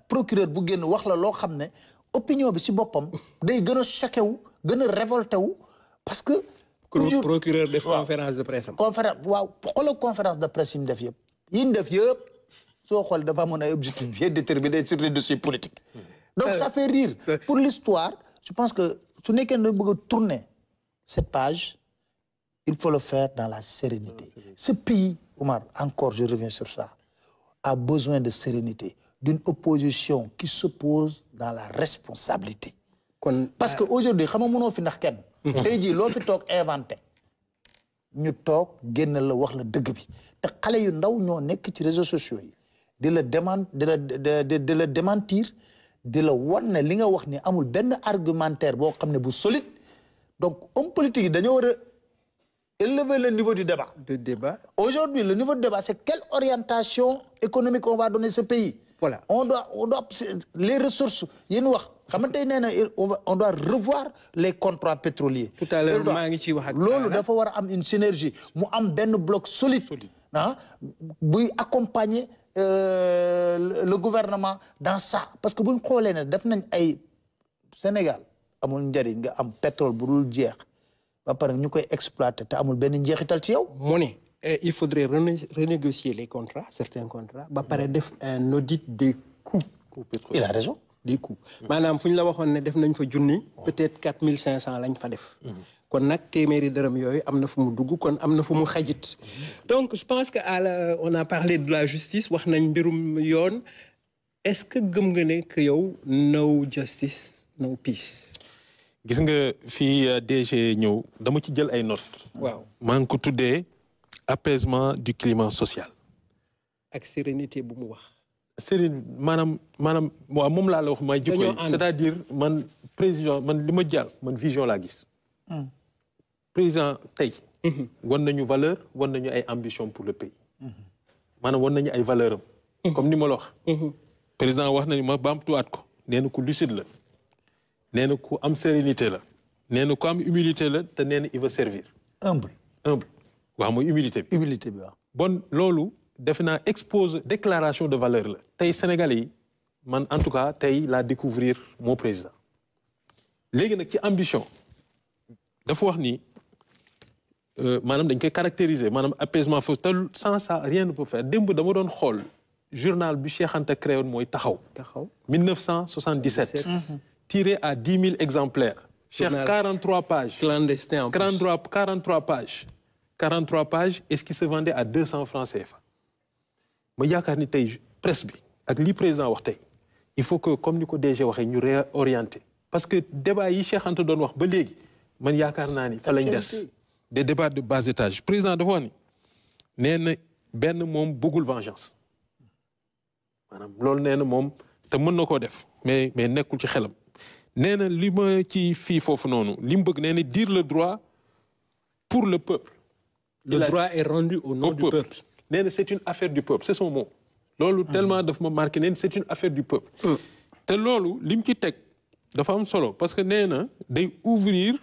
procureur bu génn wax la loo xam ne opinion bi ci boppam day gën a choqué wu gën a révolté wu parce que procureur def conférence de presse xoolal conférence de presse yi ñu def yëpp soo xool dafa amoon ay objectifs bien déterminés sur les dossiers politiques donc ça fait rire pour l'histoire je pense que su nekkee ne bëgg a tourner cette page il faut le faire dans la sérénité ce pays Omar encore je reviens sur ça a besoin de sérénité d'une opposition qui s'oppose dans la responsabilité parce que aujourd'hui xam nga mënoo fi ndax kenn tey jii loo fi toog inventé ñu toog génn la wax la dëgg bi te xale yu ndaw ñoo nekk ci réseaux sociaux yi di la démentir di la wan ne li nga wax ni amul benn argumentaire boo xam ne bu solide donc homme politique yi dañoo war a élever le niveau du débat. Aujourd'hui, le niveau de débat, c'est quelle orientation économique on va donner ce pays. Voilà. On doit les ressources, on doit revoir les contrats pétroliers. Tout à l'heure, il dafa war a am une synergie, mu am benn bloc solide. Ah, buy accompagner le gouvernement dans ça. Parce que bu ñu xoolee ne def nañ ay Sénégal amul njëriñ nga am pétrole bu dul jeex ba pare ñu koy exploiter te amul benn njeexital ci yow. Mu ne il faudrait renégocier les contrats, certains contrats, ba pare def un audit des coûts. Il a raison. Des coûts maanaam fu ñu la waxoon ne def nañ fa junni peut-être 4500 lañ fa def. kon nag téeméeri dërëm yooyu am na fu mu dugg kon am na fu mu xajit donc je pense que on a parlé de la justice wax nañ mbirum yoon est-ce que gëm nga ne que yow no justice no peace. gis nga fii DG ñëw dama ci jël ay notes. waaw maa ngi ko tuddee apaisement du climat social. ak sérénité bu mu wax. maanaam waaw moom laa la wax may jikko yi c'est-à-dire man président man li ma jàll man vision laa gis. président tey. wan nañu valeur wan nañu ay ambition pour le pays. maanaam wan nañu ay valeur am. comme ni ma la wax. président wax nañu ma baamtuwaat ko nee na ku lucide la. nee na ku am sérénité la. nee na ku am humilité la te nee na il veut servir. humble. waaw mooy humilité bi. humilité bi waaw. bon loolu defe naa expose déclaration de valeur la. tey Sénégalais yi man en tout cas tey laa découvrir mon président. léegi nag ci ambition dafa wax ni maanaam dañ koy caractériser maanaam apaisement foofu te sans ça rien ne peut faire démb dama doon xool journal bi Cheikh Anta créé woon mooy taxaw. 1977. tiré à 10 000 exemplaires. Cheikh 43 pages. clandestin en plus. 43 pages. 43 pages et ce qui se vendait à 200 francs CFA. ma yaakaar ni tey presse bi ak li président wax tey il faut que comme ni ko DG waxee ñu réorienter parce que débat yi Cheikh Anta doon wax ba léegi man yaakaar naa ni fa lañ des débats de bas étage président dafa wax ni nee na benn moom bëggul vengeance maanaam loolu nee na moom te mën na koo def mais nekkul ci xelam nee na li ma ci fii foofu noonu li mu bëgg nee na dire le droit pour le peuple. Le droit est rendu au nom du peuple. nee na c'est une affaire du peuple c'est son mot. loolu tellement daf ma marqué nee na c'est une affaire du peuple. te loolu li mu ci teg dafa am solo parce que nee na day ouvrir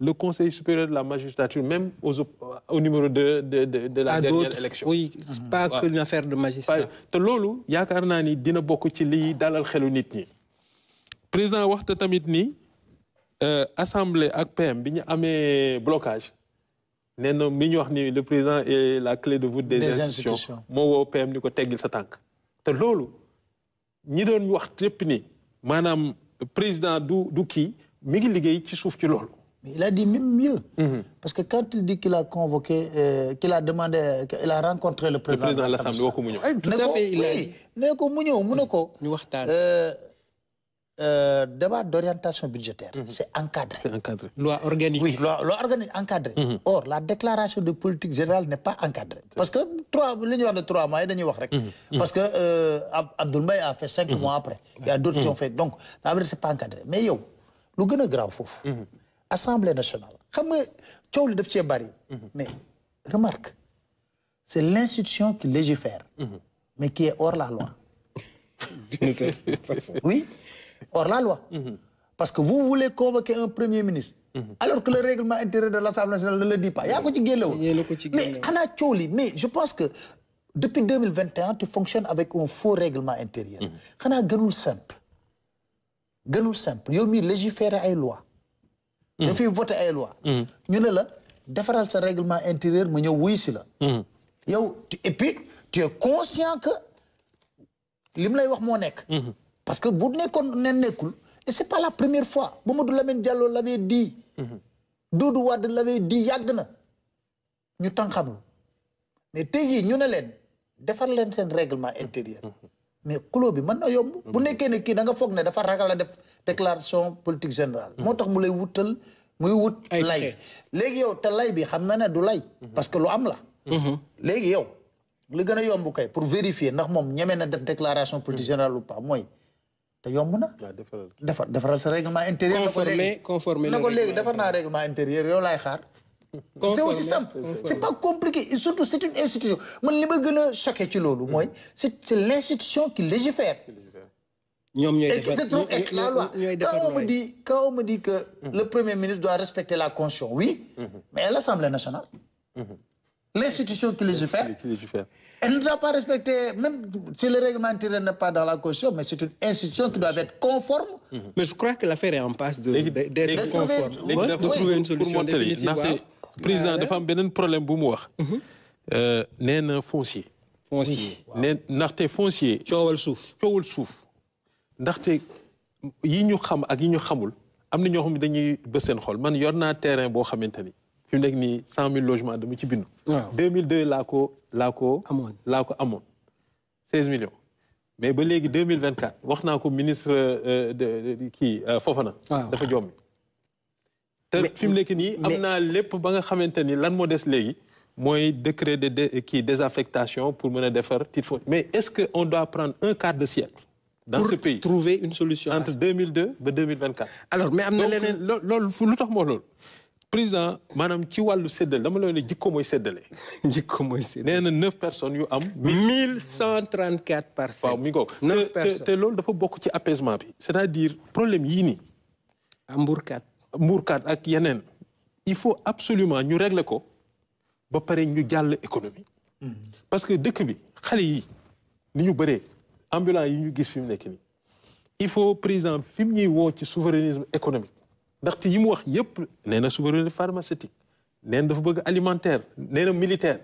le conseil supérieur de la magistrature même au numéro de la dernière élection. oui pas que une affaire de magistrat. te loolu yaakaar naa ni dina bokk ci liy dalal xelu nit ñi. président waxta tamit ni assemblée ak PM bi ñu amee blocage. nee na mi ñu wax ni le président est la clé de voûte des institutions moo woo PM ni ko teggil sa tànk te loolu ñi doon wax yépp ni maanaam président du kii mi ngi liggéey ci suuf ci loolu. mais il a dit même mieux. Parce que quand il dit qu'il a convoqué qu'il a demandé qu'il a rencontré le président de l'Assemblée woo ko mu ñëw. tout à fait il a ne ko mu ñëw mu ne ko. ñu waxtaan. Débat d'orientation budgétaire. C'est encadré. C'est encadré. Loi organique. Oui, loi organique encadrée. Or, la déclaration de politique générale n'est pas encadrée. Parce que l'union de 3 mois, parce que Abdoul Mbaye a fait 5 mois après. Il y a d'autres qui ont fait. Donc, la vérité, c'est pas encadré. Mais yo, le plus grave, Assemblée nationale. Mais remarque, c'est l'institution qui légifère, mais qui est hors la loi. Oui. Hors la loi. Parce que vous voulez convoquer un premier ministre, alors que le règlement intérieur de l'Assemblée nationale ne le dit pas. Mais je pense que depuis 2021, tu fonctionnes avec un faux règlement intérieur. C'est simple. Vous légiférer à une loi. Vous faites voter à une loi. Vous avez ce règlement intérieur, mais vous et puis, tu es conscient que parce que vous n'êtes et c'est pas la première fois. Mamadou Lamine Diallo l'avait dit. Doudou Wade l'avait dit. Yagna. Nous t'en savons. Mais tey ñu ne leen defar leen seen règlement intérieur. Mais kulo bi mën na yomb. Bu nekkee ne kii da nga foog ne dafa ragal a def déclaration politique générale. moo tax mu lay wutal muy wut lay. léegi yow te lay bi xam na ne du lay. parce que lu am la. léegi yow li gën a yomb kay pour vérifier ndax moom ñeme na def déclaration politique générale ou pas mooy. te yomb na. defaral sa règlement intérieur. conformer na ko léegi defar naa règlement intérieur yow laay xaar. c'est aussi simple. C'est pas compliqué et surtout c'est une institution man li ma gën a choqué ci loolu mooy c'est l'institution qui légifère. ñoom ñooy defar c'est trop être la loi. Quand on me dit que le premier ministre doit respecter la Constitution, oui, mais à l'Assemblée nationale. L'institution qui légifère. Elle ne doit pas respecter, même si le règlement intérieur n'est pas dans la Constitution, mais c'est une institution qui doit être conforme. Mais je crois que l'affaire est en passe d'être conforme. De trouver une solution définitive. Le président dafa am beneen problème bu mu wax. nee na foncier. ndaxte foncier. coowal suuf. ndaxte yi ñu xam ak yi ñu xamul am na ñoo xam ne dañuy bës seen xol man yor naa terrain boo xamante ni fi mu nekk nii 100 000 logements dama ci bindu. waaw 2002 laa ko amoon 16 millions. mais ba léegi 2024 wax naa ko ministre kii Fofana. dafa jommi. te fi mu nekk nii am naa lépp ba nga xamante ni lan moo des léegi mooy décret de désaffectation pour mën a defar titre foncier. mais est-ce que on doit prendre un quart de siècle. dans ce pays pour trouver une solution entre 2002 ba 2024. alors mais am na leneen loolu lu tax moo loolu. président maanaam ci wàllu séddale dama la ne jikko mooy séddale. jikko mooy séddale nee na 9 personnes yu am. 1134 parcelles. waaw mi ngi ko 9 personnes te loolu dafa bokk ci apaisement bi. c'est-à-dire problème yii nii. Mbourkat ak yeneen. il faut absolument ñu régler ko ba pare ñu jàll économie. parce que dëkk bi xale yi ni ñu bëree ambulants yi ñu gis fi mu nekk nii. il faut président fi mu ñuy woo ci souverainisme économique. ndaxte yi mu wax yëpp nee na souveraineté pharmaceutique nee na dafa bëgg alimentaire nee na militaire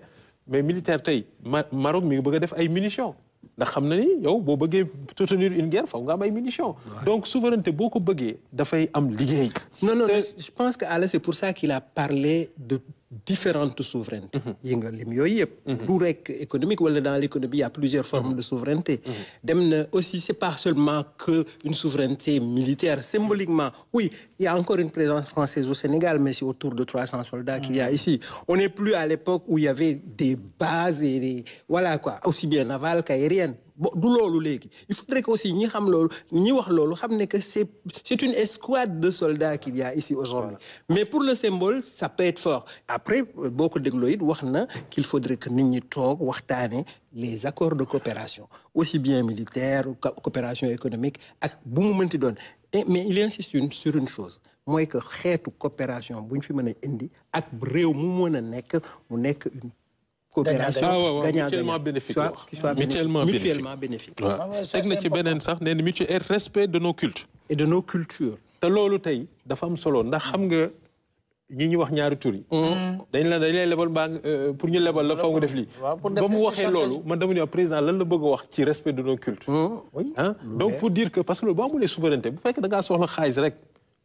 mais militaire tey Maroc mi ngi bëgg a def ay munitions ndax xam na ni yow boo bëggee soutenir une guerre faw nga am ay munitions. donc souveraineté boo ko bëggee dafay am liggéey. non je pense que Alla c'est pour ça qu'il a parlé de différentes souverainetés. yi nga lim yooyu yëpp. du rek économique wala dans l'économie il y a plusieurs formes de souveraineté. dem na aussi c'est pas seulement que une souveraineté militaire symboliquement oui il y a encore une présence française au Sénégal mais c'est autour de 300 soldats qu'il y a ici. On n'est plus à l'époque où il y avait des bases et des voilà quoi aussi bien navales qu'aériennes. du loolu léegi il faudrait que aussi ñi xam loolu ñi wax loolu xam ne que c'est une escouade de soldats qu'il y a ici aujourd'hui. mais pour le symbole ça peut être fort après boo ko dégloo it wax na qu'il faudrait que nit ñi toog waxtaane les accords de coopération aussi bien militaire coopération économique ak bu mu mënti doon mais il insiste sur une chose mooy que xeetu coopération bu ñu fi mën a indi ak réew mu mën a nekk mu nekk une coopération mutuellement bénéfique mutuellement bénéfique. teg na ci beneen sax nee na mutuel et respect de nos cultes. et de nos cultures. te loolu tey dafa am solo ndax xam nga ñi ñu wax ñaari tur yi. dañ lay lebal mbaa pour ñu lebal la faw nga def lii. ba mu waxee loolu man dama ne président lan la bëgg a wax ci respect de nos cultes. ah donc pour dire que parce que loolu boo amulee souveraineté bu fekkee da ngaa soxla xaalis rek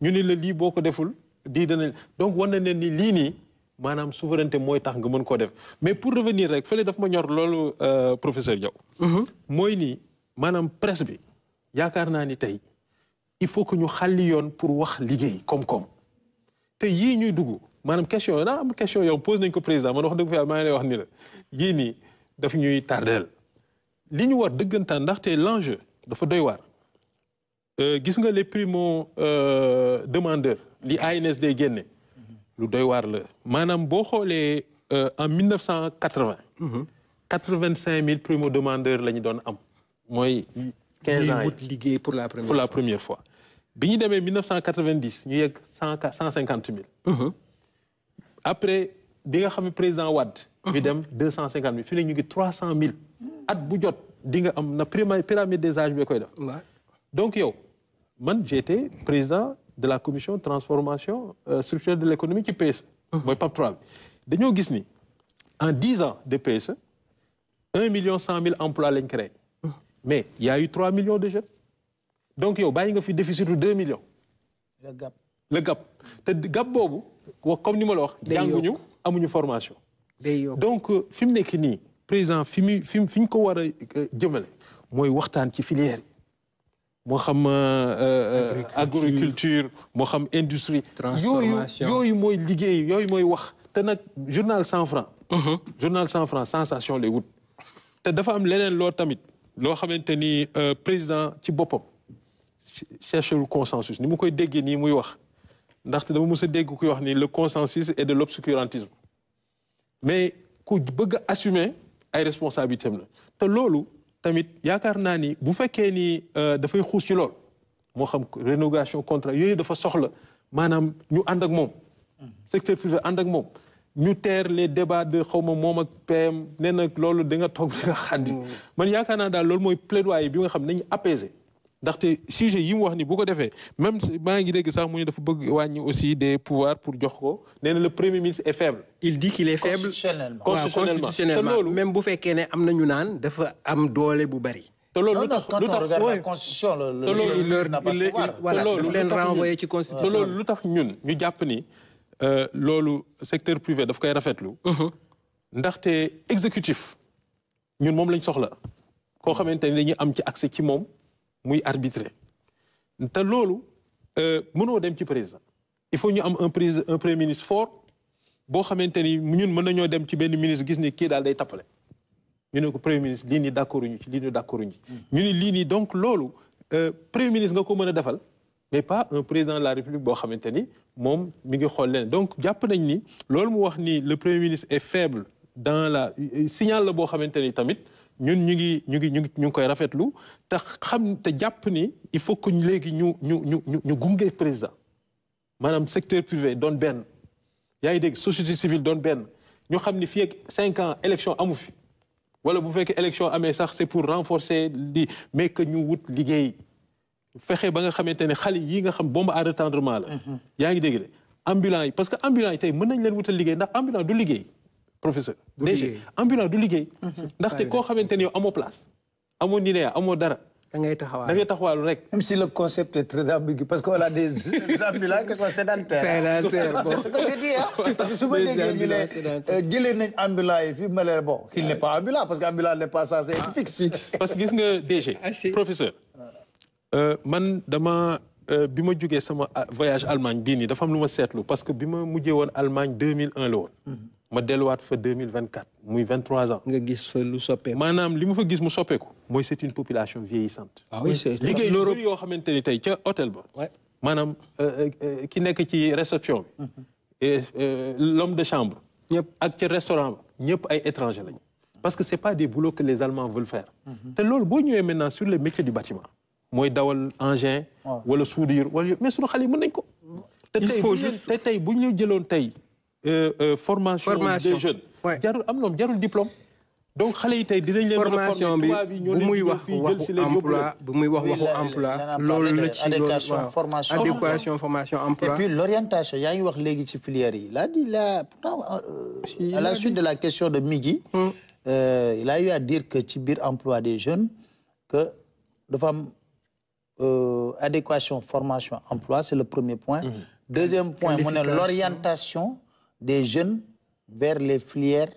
ñu ni la lii boo ko deful di dana donc war na leen ni lii nii. maanaam souveraineté mooy tax nga mën koo def mais pour revenir rek fële daf ma ñor loolu professeur Diaw. mooy ni maanaam presse bi yaakaar naa ni tey il faut que ñu xàlli yoon pour wax liggéey koom-koom te yii ñuy dugg maanaam question naa am question yow pose nañ ko président man wax dëgg fa maa ngi lay wax ni la yii nii daf ñuy tardeel li ñu war dëggantaan ndaxte l'enjeu dafa doy waar gis nga les primo demandeurs li ANSD génne. lu doy waar la maanaam boo xoolee en 1980. 85 000 primo-demandeurs la ñu doon am. mooy 15 ans wut liggéey pour la première fois. bi ñu demee 1990 ñu yegg 150 000. après bi nga xam ne président Wade. ñu dem 250 000 fii ñu ngi 300 000. at bu jot di nga am na pyramide des âges bi koy def. donc yow man j'étais président. de la commission transformation structurelle de l'économie ci PSE. mooy PAP 3 bi dañoo gis ni en 10 ans de PSE 1 100 000 emplois lañ créé. mais il y a eu 3 millions de jeunes. donc yow bàyyi nga fi déficit de 2 millions. le gap te gap boobu comme ni ma la wax. jànguñu amuñu formation. donc fi mu nekk nii président fi ñu ko war a jëmale mooy waxtaan ci filière yi. moo xam agriculture moo xam industrie. transformation yooyu mooy liggéey yooyu mooy wax. te nag journal 100 francs. journal 100 francs sensation lay wut. te dafa am leneen loo tamit loo xamante ni président ci boppam cherche le consensus ni mu koy déggee nii muy wax ndaxte dama mës a dégg kuy wax ni le consensus est de l'obscurantisme mais ku bëgg a assumer ay responsabilités am la te loolu. tamit yaakaar naa ni bu fekkee ni dafay xuus ci lool moo xam renégociation contrat yooyu dafa soxla maanaam ñu ànd ak moom secteur privé ànd ak moom ñu teer les débats de xaw ma moom ak PM nee na loolu da nga toog da nga xaddi man yaakaar naa daal loolu mooy plaidoyer bi nga xam ne nañu apaiser ndaxte sujet yi mu wax ni bu ko defee même maa ngi dégg sax mu ne dafa bëgg wàññi aussi des pouvoirs pour jox ko nee na le premier ministre est faible. il dit qu'il est faible constitutionnellement. constitutionnellement même bu fekkee ne am na ñu naan dafa am doole bu bari. te loolu lu tax quand on regarde la constitution voilà daf leen renvoyer ci constitution te loolu lu tax ñun ñu jàpp ni loolu secteur privé daf koy rafetlu ndaxte exécutif ñun moom lañ soxla koo xamante ni dañuy am ci accès ci moom muy arbitrer te loolu mënoo dem ci président il faut ñu am un premier ministre fort boo xamante ni ñun mën nañoo dem ci benn ministre gis ni kii daal day tappale ñu ne ko premier ministre lii nii d'accord ñu ci lii nii d'accord ñu ci ñu ni lii nii donc loolu premier ministre nga ko mën a defal mais pas un président de la république boo xamante ni moom mi ngi xool leen donc jàpp nañ ni loolu mu wax ni le premier ministre est faible dans la signal la boo xamante ni tamit ñun ñu ngi koy rafetlu te xam te jàpp ni il faut que léegi ñu gunge président maanaam secteur privé doon benn yaa ngi dégg société civile doon benn ñu xam ni fii ak 5 ans élection amu fi wala bu fekkee élection amee sax c'est pour renforcer li mais que ñu wut liggéey fexe ba nga xamante ne xale yi nga xam bombe à retardement la. yaa ngi dégg de ambulant yi parce que ambulant yi tey mën nañ leen wutal liggéey ndax ambulant du liggéey professeur. déjà ambulant du liggéie ndaxte koo xamante ne yow amoo place amoo ninéa amoo dara. da ngay taxawaalu rek. Même si le concept est très ambigu parce qu'on a des ambulants qui sont sédentaires. Sédentaires, bon. C'est ce que je dis, hein. Parce que souvent, jëlee nañ ambulant yi fii ma leen bon. Il n'est pas ambulant parce qu'ambulant n'est pas censé être fixe. Parce que gis nga DG. professeur. man dama bi ma jógee sama voyage Allemagne bii nii dafa am lu ma seetlu parce que bi ma mujjee woon Allemagne 2001 la woon. ma delluwaat fa 2024 muy 23 ans. nga gis fa lu soppeeku. maanaam li ma fa gis mu soppeeku. mooy c'est une population vieillissante. ah oui c'est liggéey lu bëri yoo xamante ni tey ca hôtel ba. maanaam ki nekk ci réception bi. et l'homme de chambre. ñëpp ak ci restaurant ba ñëpp ay étrangers lañu. parce que c'est pas des boulots que les Allemands veulent faire. te loolu boo ñëwee maintenant sur les métiers du bâtiment. mooy dawal engin. wala soudure wala mais sunu xale yi mën nañ ko. il faut juste te tey bu ñu jëloon tey. formation des jeunes. jarul am noonu jarul diplôme. donc xale yi tey dinañ leen formation bi bu muy wax waxu emploi bu muy wax waxu emploi loolu la ci adéquation formation emploi. et puis l'orientation yaa ngi wax léegi ci filière yi pourtant à la suite de la question de Migui. il a eu à dire que ci biir emploi des jeunes que dafa am adéquation formation emploi c'est le premier point. Deuxième point mu ne l'orientation des jeunes vers les filières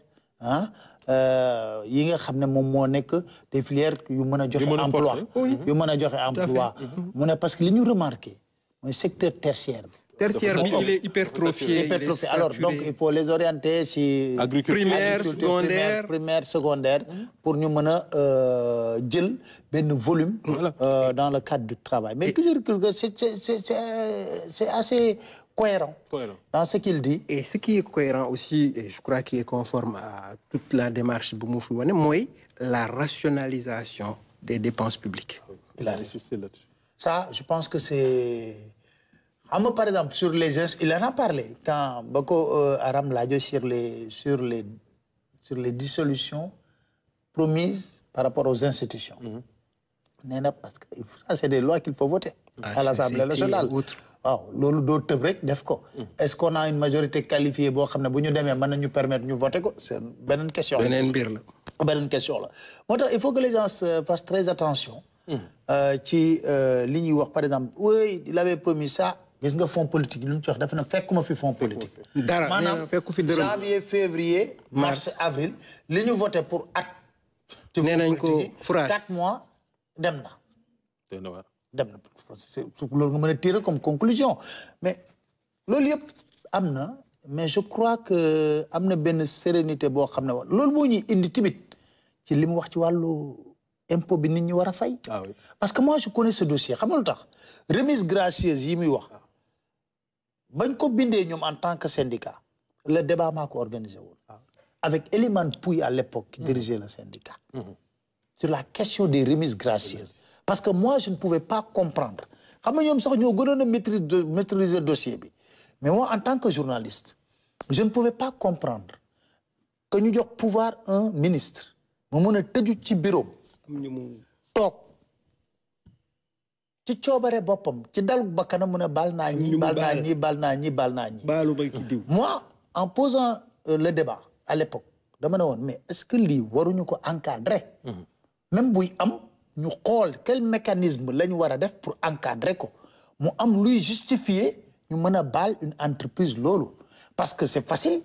yi nga xam ne moom moo nekk des filières yu mën a joxe emploi yu mën a joxe emploi mu ne parce que li ñu remarqué mooy secteur tertiaire bi. Tertiaire bi il est hypertrophié. Alors donc il faut les orienter ci primaire secondaire pour ñu mën a jël benn volume dans le cadre du travail mais toujours que c'est assez cohérent dans ce qu'il dit. Et ce qui est cohérent aussi, et je crois qu'il est conforme à toute la démarche bu mu fi wane mooy la rationalisation des dépenses publiques. Il a insisté là-dessus. Ça, je pense que c'est... par exemple, sur les... Il en a parlé quand Boko Haram l'a dit sur les dissolutions promises par rapport aux institutions. Parce que ça, c'est des lois qu'il faut voter à l'Assemblée nationale. waaw loolu doo tëb rek def ko. est-ce qu'on a une majorité qualifiée boo xam ne bu ñu demee mën nañu permettre ñu voter ko c'est beneen question. beneen mbir la. beneen question la moo tax il faut que les gens fassent très attention. ci li ñuy wax par exemple oui il avait promis ça. gis nga fonds politique lu ñu ci wax dafa na fekkuma fi fonds politique. dara maanaam fekku fi dërëm janvier février mars avril li ñu voté pour at. nee nañ ko phrase 4 mois dem na. dem na loolu nga mën a tirer comme conclusion mais loolu yëpp am na mais je crois que am na benn sérénité boo xam ne woon loolu moo ñuy indi timit ci li mu wax ci wàllu impôt bi nit ñi war a fay. parce que moi je connais ce dossier xam nga lu tax remise gracieuse yi muy wax bañ ko bindee ñoom en tant que syndicat le débat maa ko organisé woon avec Elimane Pouy à l'époque qui dirigeait le syndicat sur la question des remises gracieuses. Parce que moi, je ne pouvais pas comprendre. Nous maîtriser le dossier. Mais moi, en tant que journaliste, je ne pouvais pas comprendre que nous avons pouvoir un ministre. Nous avons un bureau. Tok. Ci ciobare bopam ci dal bakana mu ne bal naa ñi moi en posant le débat à l'époque dama ne woon mais est-ce que lii waruñu ko encadrer même buy am ñu xool quel mécanisme la ñu war a def pour encadrer ko mu am luy justifier ñu mën a baal une entreprise loolu parce que c'est facile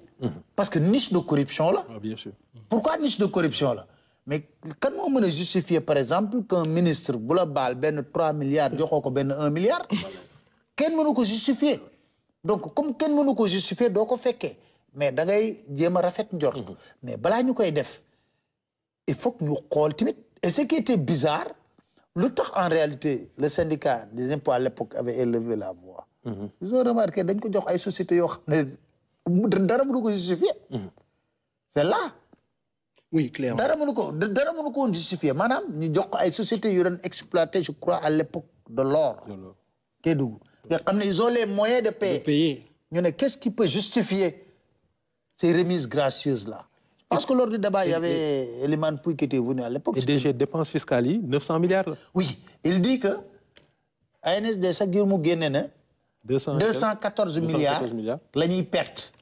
parce que niche de corruption là bien sûr. pourquoi niche de corruption là mais kan moo mën a justifier par exemple qu'un ministre bu la baal benn 3 milliards joxoo ko benn 1 milliard kenn mënu ko justifier donc comme kenn mënu ko justifier doo ko fekkee mais da ngay jéem a rafet njort mais balaa ñu koy def il faut que ñu xool tamit et ce qui était bizarre lu tax en réalité le syndicat des impôts à l'époque avait élevé la voix ils ont remarqué dañ ko jox ay sociétés yoo xam ne dara mënu ko justifier c'est là oui clairement dara mënu ko woon justifier maanaam ñu jox ko ay sociétés yu doon exploiter je crois à l'époque de l'or Kédougou nga xam ne ils ont les moyens de payer ñu ne qu'est-ce qui peut justifier ces remises gracieuses là parce que lors du débat il y avait Elimane Pouy qui était venu à l'époque et DG dépenses fiscales yi 900 milliards la. oui il dit que ANSD chaque jour mu génne na 214 milliards la ñuy perte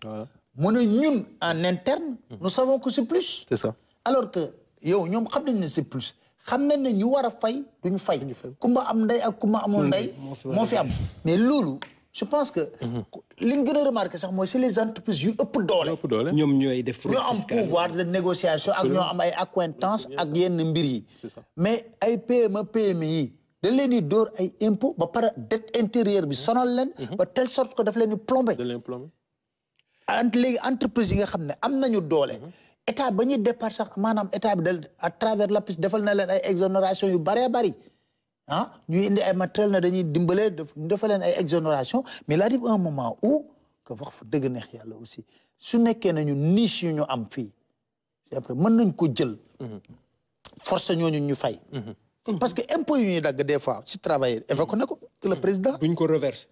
mu ne ñun en interne nous savons que c'est plus c'est ça alors que yow ñoom xam nañ ne c'est plus xam nañ ne ñu war a fay duñu fay kumba am ndey ak kumba amul ndey moo fi am mais loolu je pense que li ñu gën a remarqué sax mooy c'est les entreprises yu ëpp doole ñoom ñooy def ñoo am pouvoir de négociation ak ñoo am ay accointance ak yenn mbir yi mais ay PME PMI yi da leen di dóor ay impôt ba pare dette intérieure bi sonal leen ba telle sorte que daf leen di plombé léegi entreprise yi nga xam ne am nañu doole état ba ñuy départ sax maanaam état bi à travers l'APIX defal na leen ay exonération yu bëree bëri ah ñuy indi ay matériel na dañuy dimbale ñu defal leen ay exonération mais il arrive un moment où que wax fa dëgg neex yàlla aussi su nekkee nañu niche yu ñu am fii après mën nañ ko jël force ñooñu ñu fay parce que impôt yu ñuy dagg des fois ci travailleur évoqué na ko le président buñ ko reverser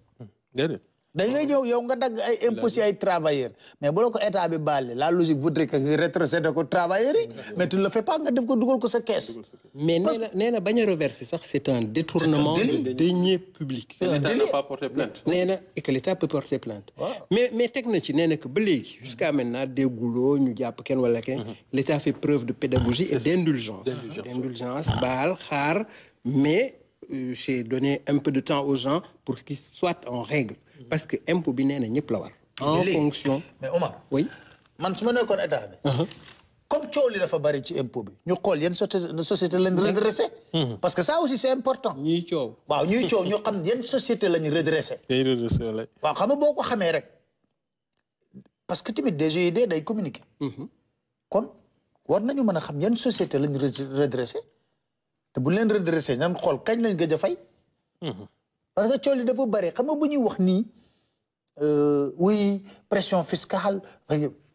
déedéet da ngay ñëw yow nga dagg ay impôt ci ay travailleurs mais bu la ko état bi baale la logique voudrait que nga rétrocéder ko travailleurs yi mais tu ne le fais pas nga def ko dugal ko sa caisse mais nee na bañ a reverser sax c'est un détournement de deniers publics l'État n'a pas porté plainte nee na et que l'État peut porter plainte mais teg na ci nee na que ba léegi jusqu'à maintenant dégguloo ñu jàpp kenn wala kenn l'État fait preuve de pédagogie et d'indulgence baal xaar mais c'est donner un peu de temps aux gens pour qu'ils soient en règle parce que impôt bi nee na ñëpp la war en fonction mais Omar oui man su ma nekkoon état bi comme coow li dafa bari ci impôt bi ñu xool yenn société lañ redressé parce que ça aussi c'est important ñuy coow waaw ñuy coow ñu xam yenn société lañu redressé waaw xam nga boo ko xamee rek parce que tamit DGID day communiquer kon war nañu mën a xam yenn société lañu redressé te bu leen redressé ñan xool kañ lañ gëj a fay parce que coow li dafa bari xam nga bu ñuy wax nii oui pression fiscale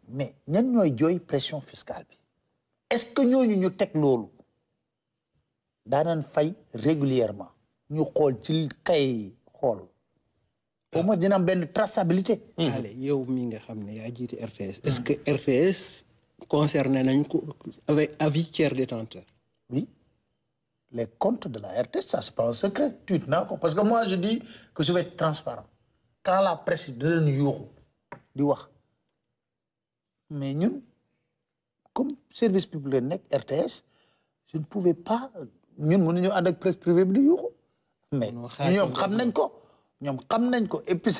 mais ñan ñooy jooy pression fiscale bi est-ce que ñooñu ñu teg loolu daanan fay régulièrement ñu xool ci kay yi xool au moins dina am benn traçabilité allez yow mi nga xam ne yaa jiite RTS est-ce que RTS concerné nañ ko avec avis tiers détenteur oui les comptes de la RTS ça c'est pas un secret tuuti naa ko parce que moi je dis que je vais être transparent quand la presse da leen yuuxu di wax mais ñun comme service public la nekk RTS je ne pouvais pas ñun mënuñu ànd ak presse privée bi di yuuxu mais ñoom xam nañ ko et puis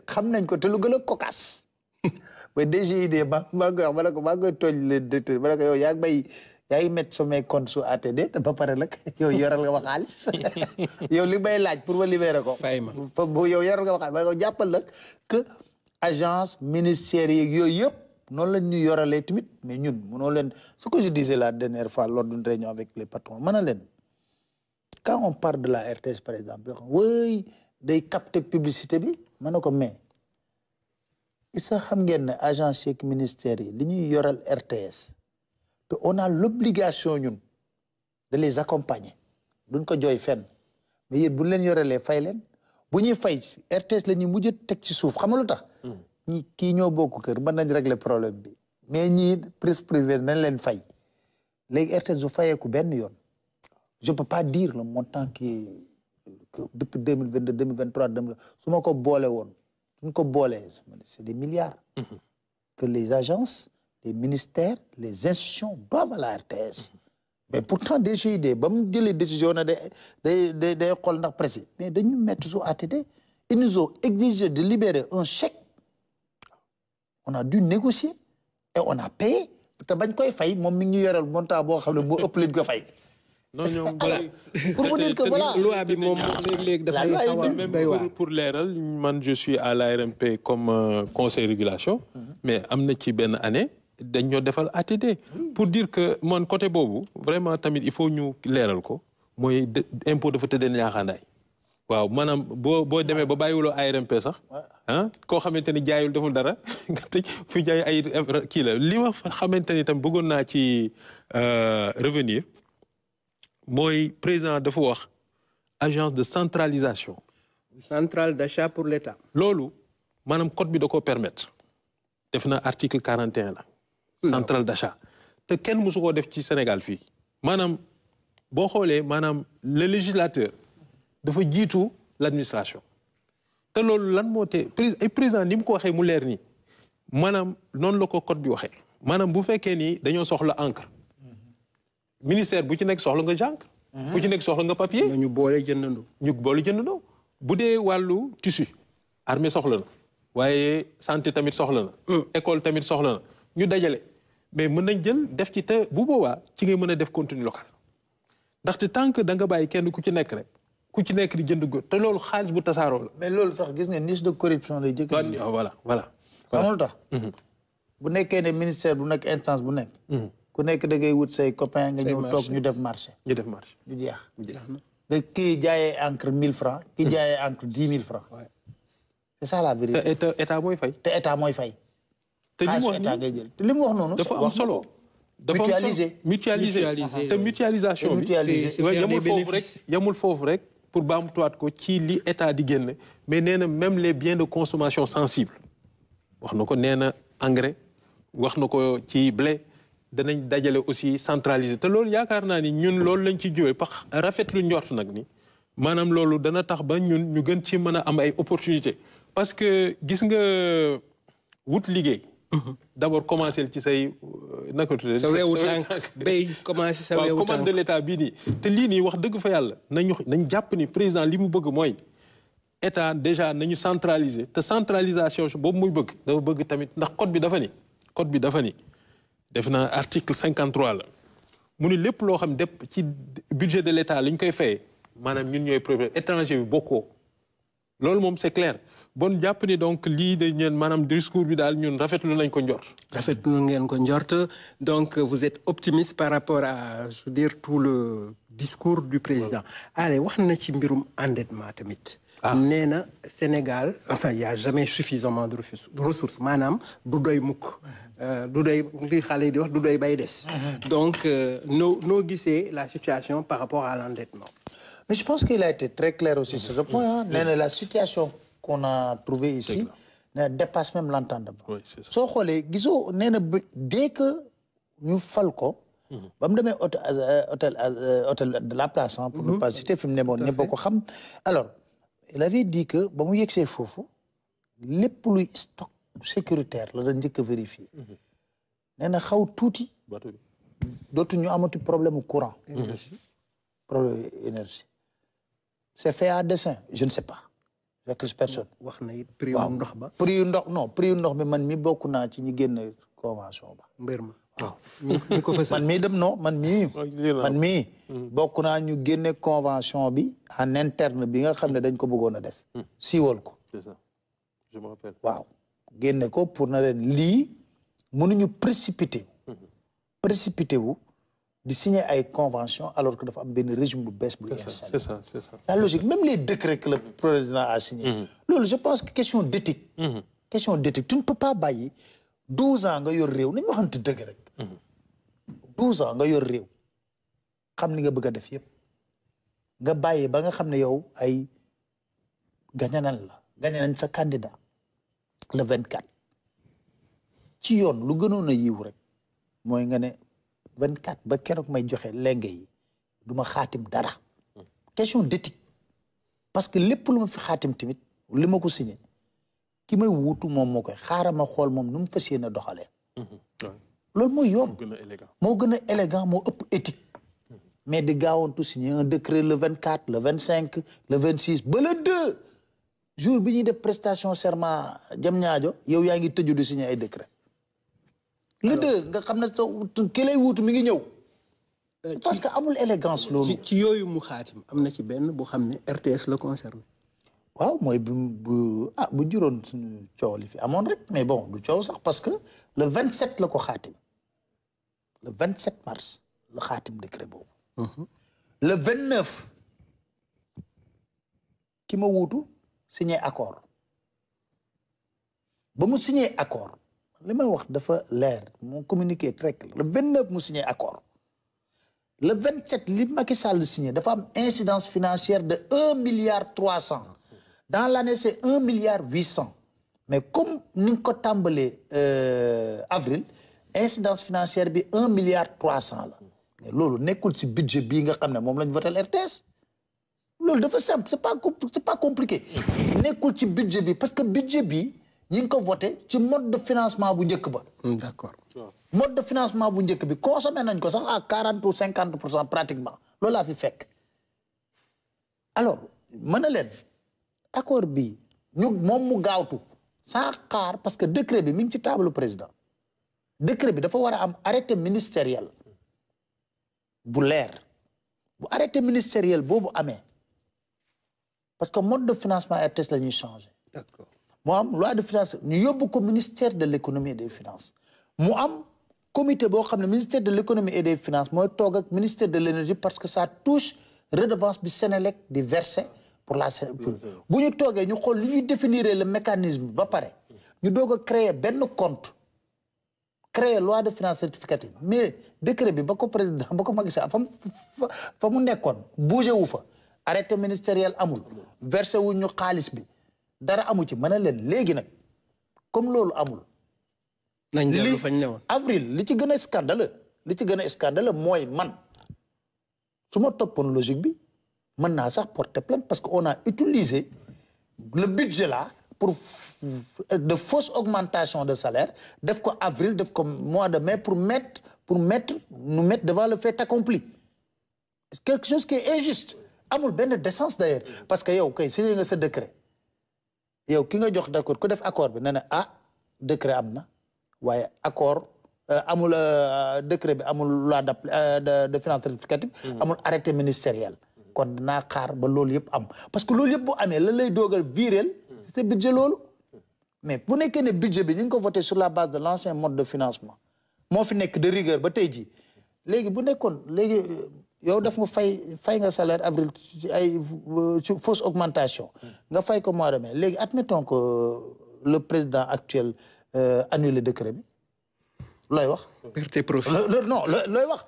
xam nañ ko te lu gën a cocasse ba DGID maa ngi koy wax maa ngi koy tooñ le directeur ma ne ko yow yaa ngi mettre samay compte su ATD te ba pare nag yow yoral nga ma xaalis yow li may laaj pour ma libérer ko fay ma yow yoral nga ma xaalis ma ne ko jàppal nag que agence ministère yeeg yooyu yëpp noonu lañ ñu yoralee tamit mais ñun mënoo leen ce que je disais la dernière fois lors d'une réunion avec les patrons mën na leen quand on parle de la RTS par exemple oui day capter publicité bi mën na ko mais isa xam ngeen ne agence yeeg ministère yi li ñuy yoral RTS te on a l'obligation ñun de les accompagner duñ ko jooy fenn mais yéen bu leen yorelee fay leen bu ñuy fay RTS la ñuy mujj teg ci suuf xam nga lu tax ñi kii ñoo bokk kër mën nañ régler problème bi mais ñii presse privée nañ leen fay léegi RTS du fayeeku benn yoon je peux pas dire le montant qui depuis 2022 2023 su ma ko boole woon suñ ko boolee c'est des milliards que les agences les ministères les institutions doivent à la RTS mais pourtant DGID ba mu jëlee décision na day xool ndax presse mais dañu mettre sous ATT. Ils nous ont exigé de libérer un chèque. On a dû négocier et on a payé. te bañ koy fay moom mi ngi ñu yoral montant boo xam ne moo ëpp leen ko fay. non ñoom voilà pour vous dire que voilà. loi bi moom léeg-léeg dafay xaw a doy waar. pour leeral man je suis à l'ARMP comme conseil régulation. mais am na ci benn année dañ ñoo defal ATD. pour dire que man côté boobu vraiment tamit il faut ñu leeral ko mooy impôt dafa tëddee ñaaxaandaay. waaw maanaam boo demee ba bàyyiwuloo ARMP sax ah koo xamante ni jaayul deful dara nga tëj fi jaay ay kii la li ma xamante ni tam bëggoon naa ci revenir mooy président dafa wax agence de centralisation. centrale d'achat pour l'État. loolu maanaam code bi da koo permettre def na article 41 la. centrale d'achat te kenn mësu koo def ci Sénégal fii maanaam boo xoolee maanaam le législateur. dafa jiitu l'administration te loolu lan moo te président ni mu ko waxee mu leer nii maanaam noonu la ko code bi waxee maanaam bu fekkee ni dañoo soxla encre ministère bu ci nekk soxla nga encre bu ci nekk soxla nga papier. ñu boole jëndandoo. ñu boole jëndandoo bu dee wàllu tissu armée soxla na waaye santé tamit soxla na. école tamit soxla na ñu dajale mais mën nañ jël def ci te bu boobaa ci ngay mën a def contenu local ndaxte tant que da nga bàyyi kenn ku ci nekk rek. ku ci nekk di jënd góor te loolu xaalis bu tasaaroo la. mais loolu sax gis nga niche de corruption lay jëkk. voilà. xamul tax. bu nekkee ne ministère bu nekk instance bu nekk. ku nekk da ngay wut say copains nga ñëw toog ñu def marché. ñu def marché ñu jeex. nga kii jaayee encre 1000 francs kii jaayee encre 10 000 francs. c'est ça la vérité. te état mooy fay. te état mooy fay. te li mu wax état ngay jël te li mu wax noonu. dafa am solo. mutualiser te mutualisation bi. yamul foofu rek yamul foofu rek. pour baamtuwaat ko ci li état di génne mais nee na même les biens de consommation sensibles wax na ko nee na engrais wax na ko ci blé danañ dajale aussi centraliser te loolu yaakaar naa ni ñun loolu lañ ci jiwee pax rafetlu njort nag ni maanaam loolu dana tax ba ñun ñu gën ci mën a am ay opportunités parce que gis nga wut liggéey d'abord commencer ci say naka tuddee sa weewu tànk bay commencer sa weewu tànk commande de l'état bii nii te lii nii wax dëgg fa yàlla nañ jàpp ni président li mu bëgg mooy état déjà nañu centraliser te centralisation boobu muy bëgg dafa bëgg tamit ndax code bi dafa ni def naa article 53 la mu ni lépp loo xam dép ci budget de l'état li ñu koy fayee maanaam ñun ñooy propriétaire étranger bi bokkoo loolu moom c'est clair bon jàpp ni donc lii de ñeen maanaam discours bi daal ñun rafetlu nañ ko njort. rafetlu ngeen ko njort donc vous êtes optimiste par rapport à je veux dire tout le discours du président. allez wax na ci mbirum endettement tamit. nee na Sénégal enfin il y a jamais suffisamment de ressources maanaam du doy mukk. du doy li xale yi di wax du doy bay des. donc noo gisee la situation par rapport à l'endettement. mais je pense qu'il a été très clair aussi sur ce point. nee na la situation qu'on a trouvé ici dépasse même l'entendement. soo xoolee gisoo nee na dès que ñu fal ko. ba mu demee hôtel de la Place pour ne pas citer fi mu ne moon ñëpp ko xam. alors il avait dit que ba mu yegsee foofu lépp luy stock sécuritaire la doon njëkk a vérifier. nee na xaw tuuti. dootu ñu amati problème courant. problème énergie. c'est fait à dessein je ne sais pas. avec personne. wax na it prix yu ndox ba. prix yu ndox non prix yu ndox bi man mi bokk naa ci ñu génn convention ba. mbir ma waaw. ñu ko fësal man mii dem non man mii bokk naa ñu génne convention bi en interne bi nga xam ne dañ ko bëggoon a def. siiwal ko. c'est ça je me rappelle. waaw génne ko pour na leen lii mënuñu précipité wu di signer ay convention alors que dafa am benn régime bu bees bu installé. c'est ça. la logique même les décrets que le président a signé. loolu je pense que question d'éthique. question d'éthique tu ne peux pas bàyyi 12 ans nga yor réew nañu waxante dëgg rek. 12 ans nga yor réew xam ni nga bëgg a def yëpp nga bàyyi ba nga xam ne yow ay gagné nañ sa candidat le 24 ci yoon lu gënoon a yiw rek mooy nga ne 24 ba keroog may joxe lenge yi du ma xaatim dara. question d'éthique parce que lépp lu ma fi xaatim tamit li ma ko signé ki may wuutu moom moo koy xaaral ma xool moom nu mu fas yéene doxalee. loolu mooy yoon moo gën a élégant moo ëpp éthique mais di gaawantu signer un décret le 24 le 25 le 26 ba le 2 jour bi ñuy def prestation serment jam ñaajo yow yaa ngi tëju di signer ay décret le 2 nga xam ne ki lay wuutu mi ngi ñëw parce que amul élégance loolu ci yooyu mu xaatim am na ci benn bu xam ne RTS la concerné waaw mooy bu juróon suñu coow li fi amoon rek mais bon du coow sax parce que le 27 la ko xaatim le 27 mars la xaatim décret boobu le 29 ki ma wuutu signé accord ba mu signé accord li may wax dafa leer mu communiqué très clair le 29 mu signé accord le 27 li Macky Sall signé dafa am incidence financière de 1 milliard 300 dans l'année c'est 1 milliard 800 mais comme ni nga ko tàmbalee avril incidence financière bi 1 milliard 300 la mais loolu nekkul ci budget bii nga xam ne moom lañ voté RTS loolu dafa simple c'est pas compliqué nekkul ci budget bi parce que budget bi ñi ngi ko voté ci mode de financement bu njëkk ba d'accord mode de financement bu njëkk bi consommé nañ ko sax à 40 ou 50% pratiquement loolu laa fi fekk alors mën na leen accord bi ñu moom mu gaawtu sans xaar parce que décret bi mi ngi ci table président décret bi dafa war a am arrêté ministériel bu leer bu arrêté ministériel boobu amee parce que mode de financement RTS la ñuy changé d'accord mu am loi de finance ñu yóbbu ko ministère de l'économie et des finances mu am comité boo xam ne ministère de l'économie et des finances mooy toog ak ministère de l'énergie parce que ça touche redevance bi Sénélec di verser pour la bu ñu toogee ñu xool li ñuy définir le mécanisme ba pare ñu doog a créer benn compte créer loi de finances rectificative mais décret bi ba ko président ba ko Macky Sall fa mu nekkoon bougé wu fa arrêté ministériel amul versé wu ñu xaalis bi dara amu ci mën a leen léegi nag comme loolu amul nañ dellu fañ newoon avril li ci gën a scandaleux mooy man su ma toppoon logique bi mën naa sax porter plainte parce que on a utilisé le budget là pour de fausses augmentations de salaire def ko avril def ko mois de mai pour nous mettre devant le fait accompli quelque chose qui est injuste amul benn décence d'ailleurs parce que yow kay signé nga sa décret yow ki nga jox d'accord ku def accord bi ne na décret am na waaye accord amul décret bi amul loi de finances rectificative amul arrêté ministériel kon naa xaar ba loolu yëpp am parce que loolu yëpp bu amee lan lay doogal viréel c'est budget loolu mais bu nekkee ne budget bi ñu ngi ko voté sur la base de l'ancien mode de financement moo fi nekk de rigueur ba tey jii léegi bu nekkoon léegi yow def nga fay nga salaire avril ci ay fausse augmentation nga fay ko mois de mai léegi admettons que le président actuel annule décret bi looy wax perte profit non looy wax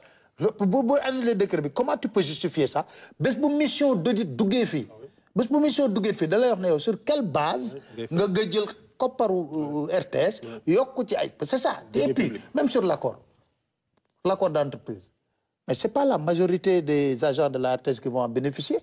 boo annulé décret bi comment tu peux justifier ça bés bu mission d'audit duggee fii bés bu mission duggee fii da lay wax ne yow sur quelle base nga jël kopparu RTS yokku ci ay c'est ça et puis même sur l'accord d'entreprise mais c'est pas la majorité des agents de la RTS qui vont en bénéficier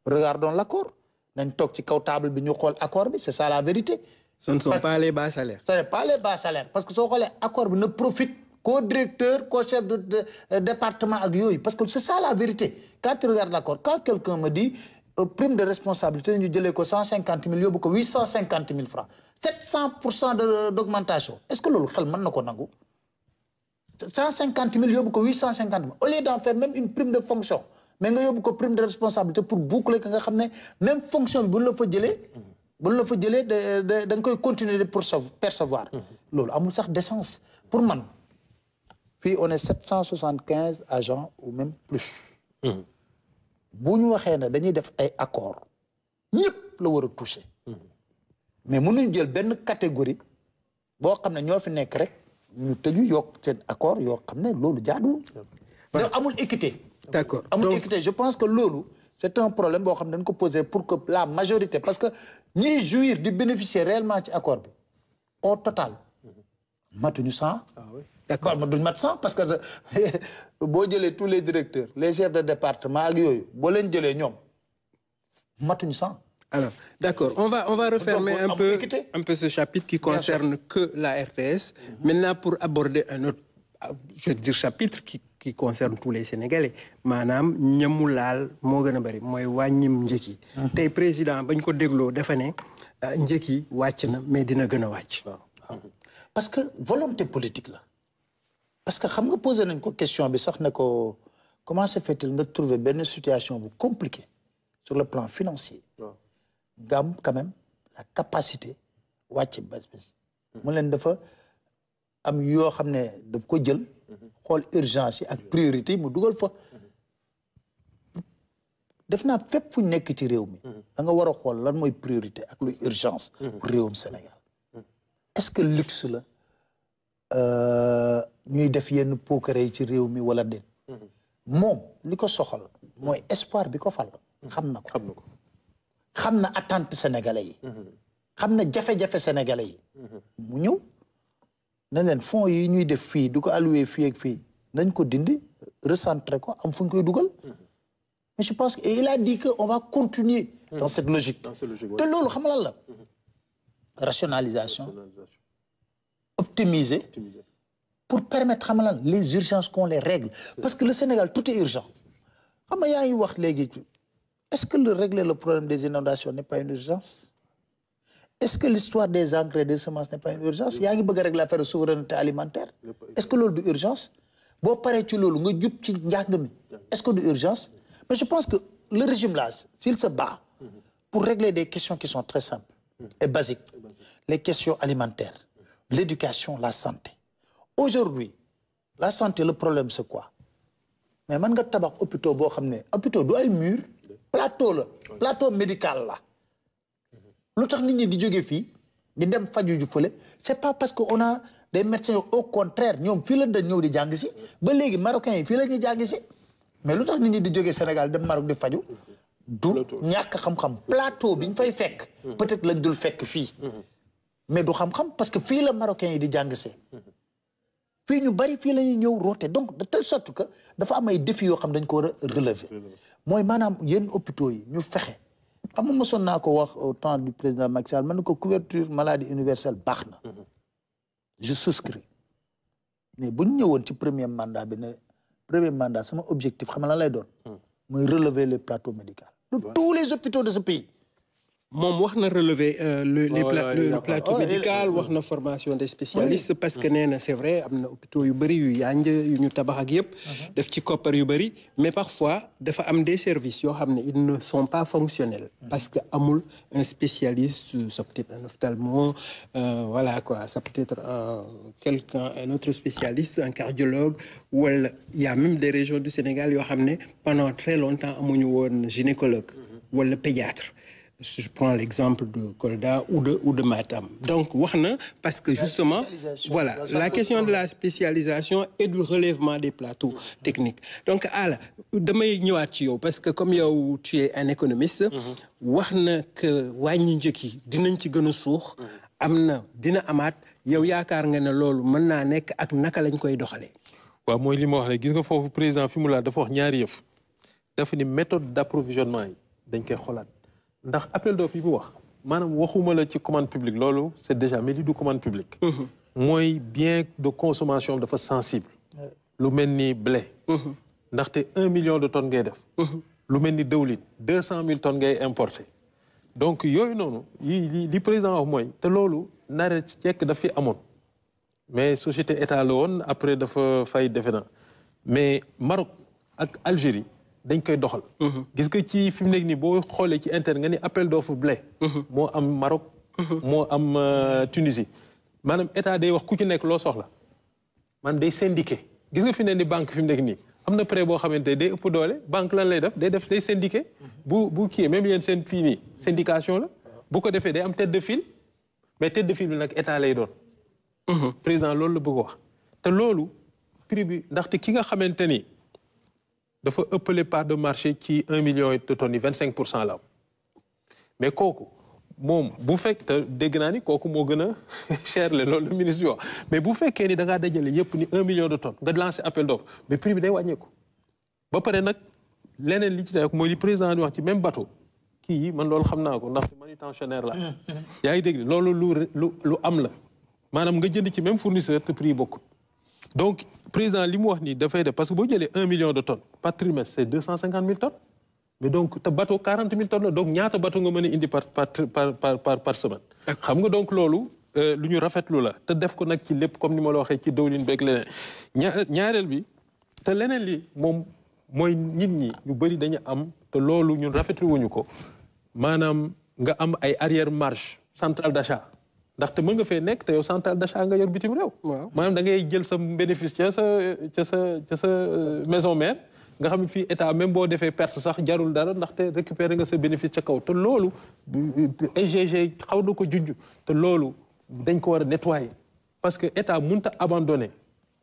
regardons l'accord nañ toog ci kaw table bi ñu xool accord bi c'est ça la vérité ce ne sont pas les bas salaires ce n'est pas les bas salaires parce que soo xoolee accord bi ne profite qu'au directeur qu'au chef de département ak yooyu parce que c'est ça la vérité quand tu regardes l'accord quand quelqu'un me dit prime de responsabilité ñu jëlee ko 150 000 yóbbu ko 850 000 francs 700% d'augmentation est-ce que loolu xel mën na ko nangu 150 000 yóbbu ko 850 000 au lieu d'en faire même une prime de fonction mais nga yóbbu ko prime de responsabilité pour boucler que nga xam ne même fonction bi bu la fa jëlee da nga koy continuer de percevoir loolu amul sax d'essence pour man fii on est 775 agents ou même plus bu ñu waxee ne dañuy def ay accords ñëpp la war a toucher mais mënuñ jël benn catégorie boo xam ne ñoo fi nekk rek ñu tëju yokk seen accord yoo xam ne loolu jaaduwul donc amul équité d'accord amul équité je pense que loolu c'est un problème boo xam ne dañ ko poser pour que la majorité parce que ñiy jouir di bénéficier réellement ci accord bi au total matuñu 100 d'accord ma duñ mat 100 parce que boo jëlee tous les directeurs les chefs de département ak yooyu boo leen jëlee ñoom matuñu 100 alors d'accord on va refermer un peu ce chapitre qui concerne que la RTS maintenant pour aborder un autre je veux dire chapitre qui qui concerne tous les Sénégalais maanaam ñamu laal moo gën a bëri mooy wàññim njëkk yi. tey président bañ ko dégloo dafa ne njëkk yi wàcc na mais dina gën a wàcc. parce que volonté politique la parce que xam nga posé nañ ko question bi sax ne ko comment se fait-il nga trouver benn situation bu compliquée sur le plan financier. nga am quand même la capacité wàcc bés bés. mu leen dafa am yoo xam ne daf ko jël. xool urgence yi ak priorité yi mu dugal fa. def naa fépp fu ñu nekk ci réew mi. da nga war a xool lan mooy priorité ak luy urgence. pour réewum Sénégal. est-ce que luxe la ñuy def yenn pookare yi ci réew mi wala déet. moom li ko soxal mooy espoir bi ko fal. xam na ko xam na attente sénégalais yi. xam na jafe-jafe sénégalais yi. mu ñëw na leen fonds yi ñuy def fii du ko alloué fii ak fii nañ ko dindi recentré ko am fu ñu koy dugal. mais je pense que et il a dit que on va continuer dans cette logique. te loolu xam nga lan la. rationalisation. Optimiser pour permettre xam nga lan les urgences qu'on les règle parce que le Sénégal tout est urgent xam nga yaa ngi wax léegi est-ce que régler le problème des inondations n'est pas une urgence est-ce que l'histoire des engrais des semences n'est pas une urgence yaa ngi bëgg a régler affaire de souveraineté alimentaire est-ce que loolu du urgence boo paree ci loolu nga jub ci njàng mi est-ce que du urgence mais je pense que le régime là s'il se bat pour régler des questions qui sont très simples et basiques les questions alimentaires l'éducation, la santé. Aujourd'hui, la santé, le problème c'est quoi? Mais man nga tabax hôpital boo xam ne hôpital du ay mur plateau la plateau médical la lu tax nit ñi di jóge fii di dem faju ju fële c'est pas parce que on a des médecins au contraire ñoom fii lañ dañ ñëw di jàng si ba léegi marocains yi fii la ñuy jàng si mais lu tax nit ñi di jógee Sénégal dem Maroc di faju du ñàkk xam-xam plateau bi ñu fay fekk peut-être lañ dul fekk fii mais du xam-xam parce que fii la marocains yi di jàng see fii ñu bari fii la ñuy ñëw roote donc de telle sorte que dafa am ay défis yoo xam dañ ko war a relever mooy maanaam yenn hôpitaux yi ñu fexe xam nga mosoon naa ko wax au temps du président Macky Sall man na ko couverture maladie universelle baax na je souscris mais bu ñu ñëwoon ci premier mandat bi ne premier mandat sama objectif xam nga lan lay doon mooy relever les plateaux médicaux de tous les hôpitaux de ce pays moom wax na relever le plateau médical wax na formation des spécialistes parce que nee na c'est vrai am na hôpitaux yu bëri yu yanj yu ñu tabax ak yëpp def ci koppar yu bëri mais parfois dafa am des services yoo xam ne ils ne sont pas fonctionnels parce que amul spécialiste ça peut être un ophtalmo voilà quoi ça peut être un autre spécialiste un cardiologue wala il y a même des régions du Sénégal yoo xam ne pendant très longtemps amuñu woon gynécologue wala pédiatre. Je prends l'exemple de Kolda ou de Matam. Donc, parce que justement, voilà, la question de la spécialisation et du relèvement des plateaux techniques. Donc, damay ñëwaat ci yow parce que comme yow tu es un économiste, wax na que wàññi njëkk yi dinañ ci gën a suux, am na dina amaat yow yaakaar nga ne loolu mën naa nekk ak naka lañ koy doxalee. waaw mooy li ma wax rek gis nga foofu président fi mu laa dafa wax ñaari yëf dafa ni méthode d'approvisionnement yi dañ koy xoolaat. ndax appel d'offre yi mu wax maanaam waxuma la ci commande publique loolu c'est déjà mais li du commande publique mooy bien de consommation dafa sensible lu mel ni blé ndaxte 1 million de tonnes ngay def lu mel ni dëwlin 200 000 tonnes ngay importer donc yooyu noonu li président wax mooy te loolu nare ci jekk daf fi amoon mais société état la woon après dafa fay defe na mais Maroc ak Algérie dañ koy doxal. gis nga ci fi mu nekk nii boo xoolee ci internet nga ni appel d'offre blé. moo am Maroc. moo am Tunisie. maanaam état day wax ku ci nekk loo soxla man day syndiqué gis nga fi ne ni banque fi mu nekk nii am na prêt boo xamante day ëpp doole banque lan lay def day syndiqué. bu kii même yéen seen fii nii syndication la. bu ko defee day am tête de file mais tête de file bi nag état lay doon. président loolu la bëgg wax te loolu prix bi ndaxte ki nga xamante ni. dafa ëppale part de marché ci 1 million de tonnes yi 25% la am mais kooku moom bu fekk te dégg naa ni kooku moo gën a cher le loolu le ministre bi wax mais bu fekkee ni da ngaa dajale yëpp ni 1 million de tonnes nga lancé appel d'offre mais prix bi day wàññeeku ba pare nag leneen li ci tey mooy li président di wax ci même bateau kii yi man loolu xam naa ko ndax manutentionnaire la yaa ngi dégg loolu lu am la maanaam nga jënd ci même fournisseur te prix bokkut donc président li mu wax nii dafay def parce que boo jëlee 1 million de tonnes par trimestre c'est 250 000 tonnes mais donc te bateau 40 000 tonnes la donc ñaata bateau nga mën a indi par semaine. xam nga donc loolu lu ñu rafetlu la te def ko nag ci lépp comme ni ma la waxee ci dawlin beeg leneen ñaareel bi te leneen li moom mooy nit ñi ñu bëri dañu am te loolu ñun rafetlu wuñu ko maanaam nga am ay arrière marge centrale d'achat ndaxte mën nga fee nekk te yow centrale d'achat nga yor bitim réew. maanaam da ngay jël sa bénéfice ca sa maison mère nga xam ne fii état même boo defee perte sax jarul dara ndaxte récupérer nga sa bénéfice ca kaw te loolu EGG xaw na ko junj te loolu dañ ko war a nettoyer parce que état mënut a abandonner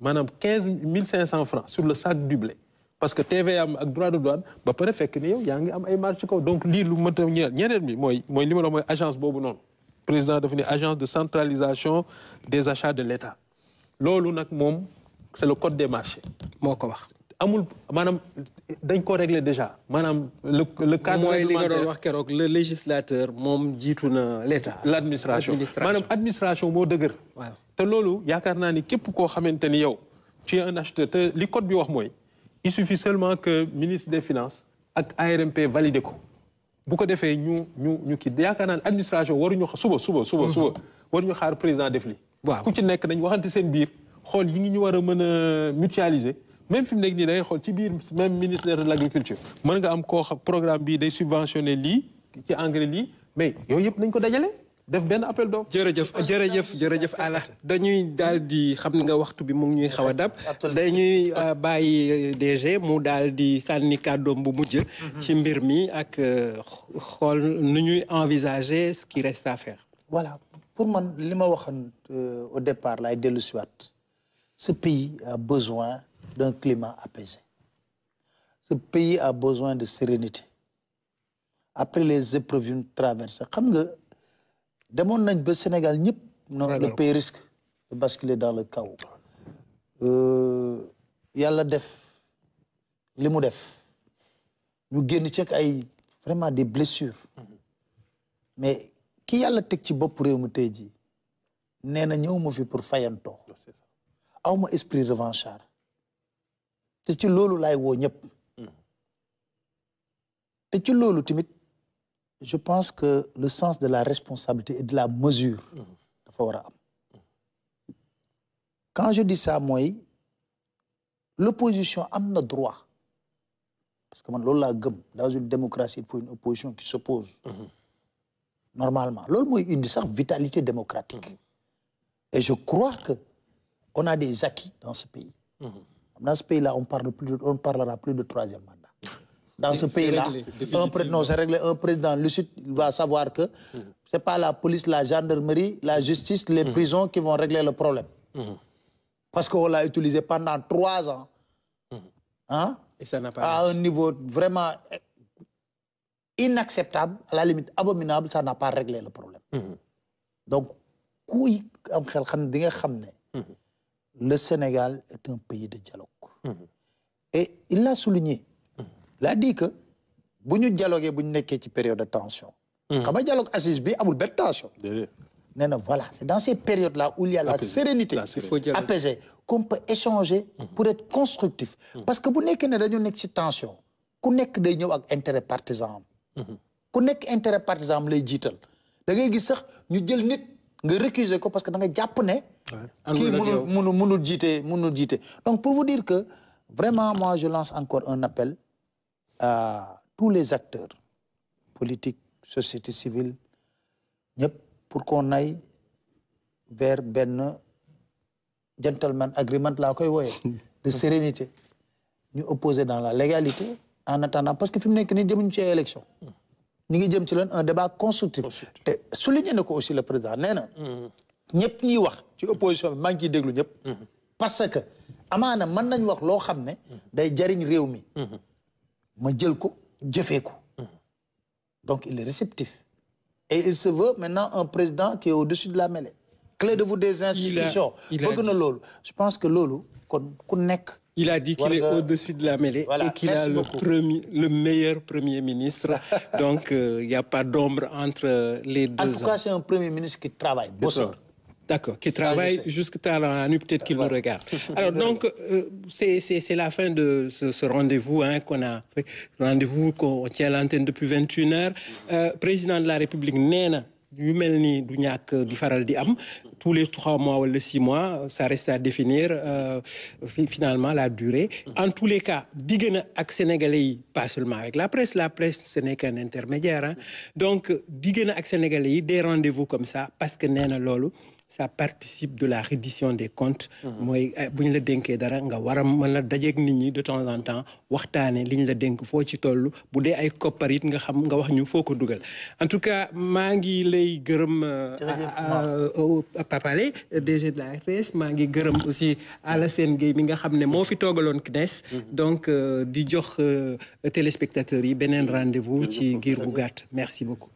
maanaam 15 500 francs sur le sac du blé parce que TVA am ak droit de douane ba pare fekk ni yow yaa ngi am ay marge ci kaw donc lii lu mënta ñeneen bi mooy li ma la mooy agence boobu noonu président dafa ne agence de centralisation des achats de l'État loolu nag moom c'est le code des marchés moo ko wax amul maanaam dañ ko régler déjà maanaam le cadre mooy li nga doon wax keroog le législateur moom jiitu na l'État l'administration maanaam administration moo dëgër waaw te loolu yaakaar naa ni képp koo xamante ni yow tu es un acheteur te li code bi wax mooy il suffit seulement que ministre des finances ak ARMP validé ko bu ko defee ñu kii yaakaar naa ne administration waruñu suba waruñu xaar président def li waaw ku ci nekk nañ waxante seen biir xool yi ngi ñu war a mën a mutualiser même fi mu nekk nii da ngay xool ci biir même ministère de l'agriculture mën nga am koo xam programme bii day subventionné lii ci engrais lii mais yooyu yëpp nañ ko dajale def benn appel d'offre. jërëjëf Alla dañuy daal di xam nga waxtu bi mu ngi ñuy xaw a dab dañuy bàyyi DG mu daal di sànni kàddoom bu mujj ci mbir mi ak xool nu ñuy envisager ce qui reste à faire. Voilà pour man li ma waxoon au départ laay dellu si waat ce pays a besoin d'un climat apaisé ce pays a besoin de sérénité après les épreuves yu ñu traversé xam nga demoon nañ ba Sénégal ñëpp le pays risque de basculer dans le chaos yàlla def li mu def ñu génn ci ay vraiment des blessures mais ki yàlla teg ci bopp réew mi tey jii nee na ñëw ma fi pour fayantoo aw ma esprit revanchard te ci loolu laay woo ñëpp te ci loolu tamit je pense que le sens de la responsabilité et de la mesure dafa war a am quand je dis ça mooy l'opposition am na droit parce que man loolu laa gëm dans une démocratie il faut une opposition qui s'oppose normalement loolu mooy indi sax vitalité démocratique et je crois que on a des acquis dans ce pays dans ce pays-là on parlera plus de troisième mandat dans ce pays-là c'est réglé un président lucide il va savoir que c'est pas la police la gendarmerie la justice les prisons qui vont régler le problème parce qu'on l'a utilisé pendant 3 ans hein et ça n'a pas à un niveau vraiment inacceptable à la limite abominable ça n'a pas réglé le problème donc kuy am xel xam di nga xam ne le Sénégal est un pays de dialogue et il l'a souligné il a dit que bu ñu dialogué bu ñu nekkee ci période de tension xam nga dialogue assise bi amul benn tension nee na voilà c'est dans ces périodes là où il y a la sérénité apaisée qu'on peut échanger pour être constructif parce que bu nekkee ne dañu nekk ci tension ku nekk day ñëw ak intérêt partisan am ku nekk intérêt partisan am lay jiital da ngay gis sax ñu jël nit nga récuser ko parce que da nga jàpp ne kii mënul jiite donc pour vous dire que vraiment moi je lance encore un appel à tous les acteurs politiques société civile ñëpp pour qu'on aille vers benn gentleman agreement laa koy wooyee de sérénité ñu opposer dans la légalité en attendant parce que fi mu nekk nii jëmuñu ci ay élection ñu ngi jëm ci leen un débat constructif te souligné na ko aussi le président nee na ñëpp ñiy wax ci opposition bi maa ngi ciy déglu ñëpp parce que amaana mën nañ wax loo xam ne day jariñ réew mi ma jël ko jëfee ko donc il est réceptif et il se veut maintenant un président qui est au-dessus de la mêlée clé de voûte des institutions bëgg na loolu je pense que loolu kon ku nekk il a dit qu'il est au-dessus de la mêlée et qu'il a le meilleur premier ministre donc il y a pas d'ombre entre les deux en tout cas c'est un premier ministre qui travaille bosseur D'accord, qui travaille jusqu'à tard dans la nuit, peut-être qu'il nous regarde. Alors donc, c'est la fin de ce rendez-vous qu'on a fait, rendez-vous qu'on tient à l'antenne depuis 21 h. Président de la République nee na yu mel ni du ñàkk di faral di am tous les 3 mois ou les 6 mois, ça reste à définir finalement la durée. En tous les cas, digg na ak Sénégalais yi, pas seulement avec la presse ce n'est qu'un intermédiaire. Hein. Donc, digg na ak Sénégalais yi des rendez-vous comme ça, parce que nee na loolu ça participe de la reddition des comptes. mooy bu ñu la dénkee dara nga war a mën a dajeeg nit ñi de temps en temps waxtaane li ñu la dénk foo ci toll bu dee ay koppar it nga xam nga wax ñu foo ko dugal. En tout cas maa ngi lay gërëm Pape Alé DG de la RTS, maa ngi gërëm aussi Alassane Gueye mi nga xam ne moo fi toogaloon CNES. donc di jox téléspectateurs yi beneen rendez-vous ci giir bu gàtt. Merci beaucoup.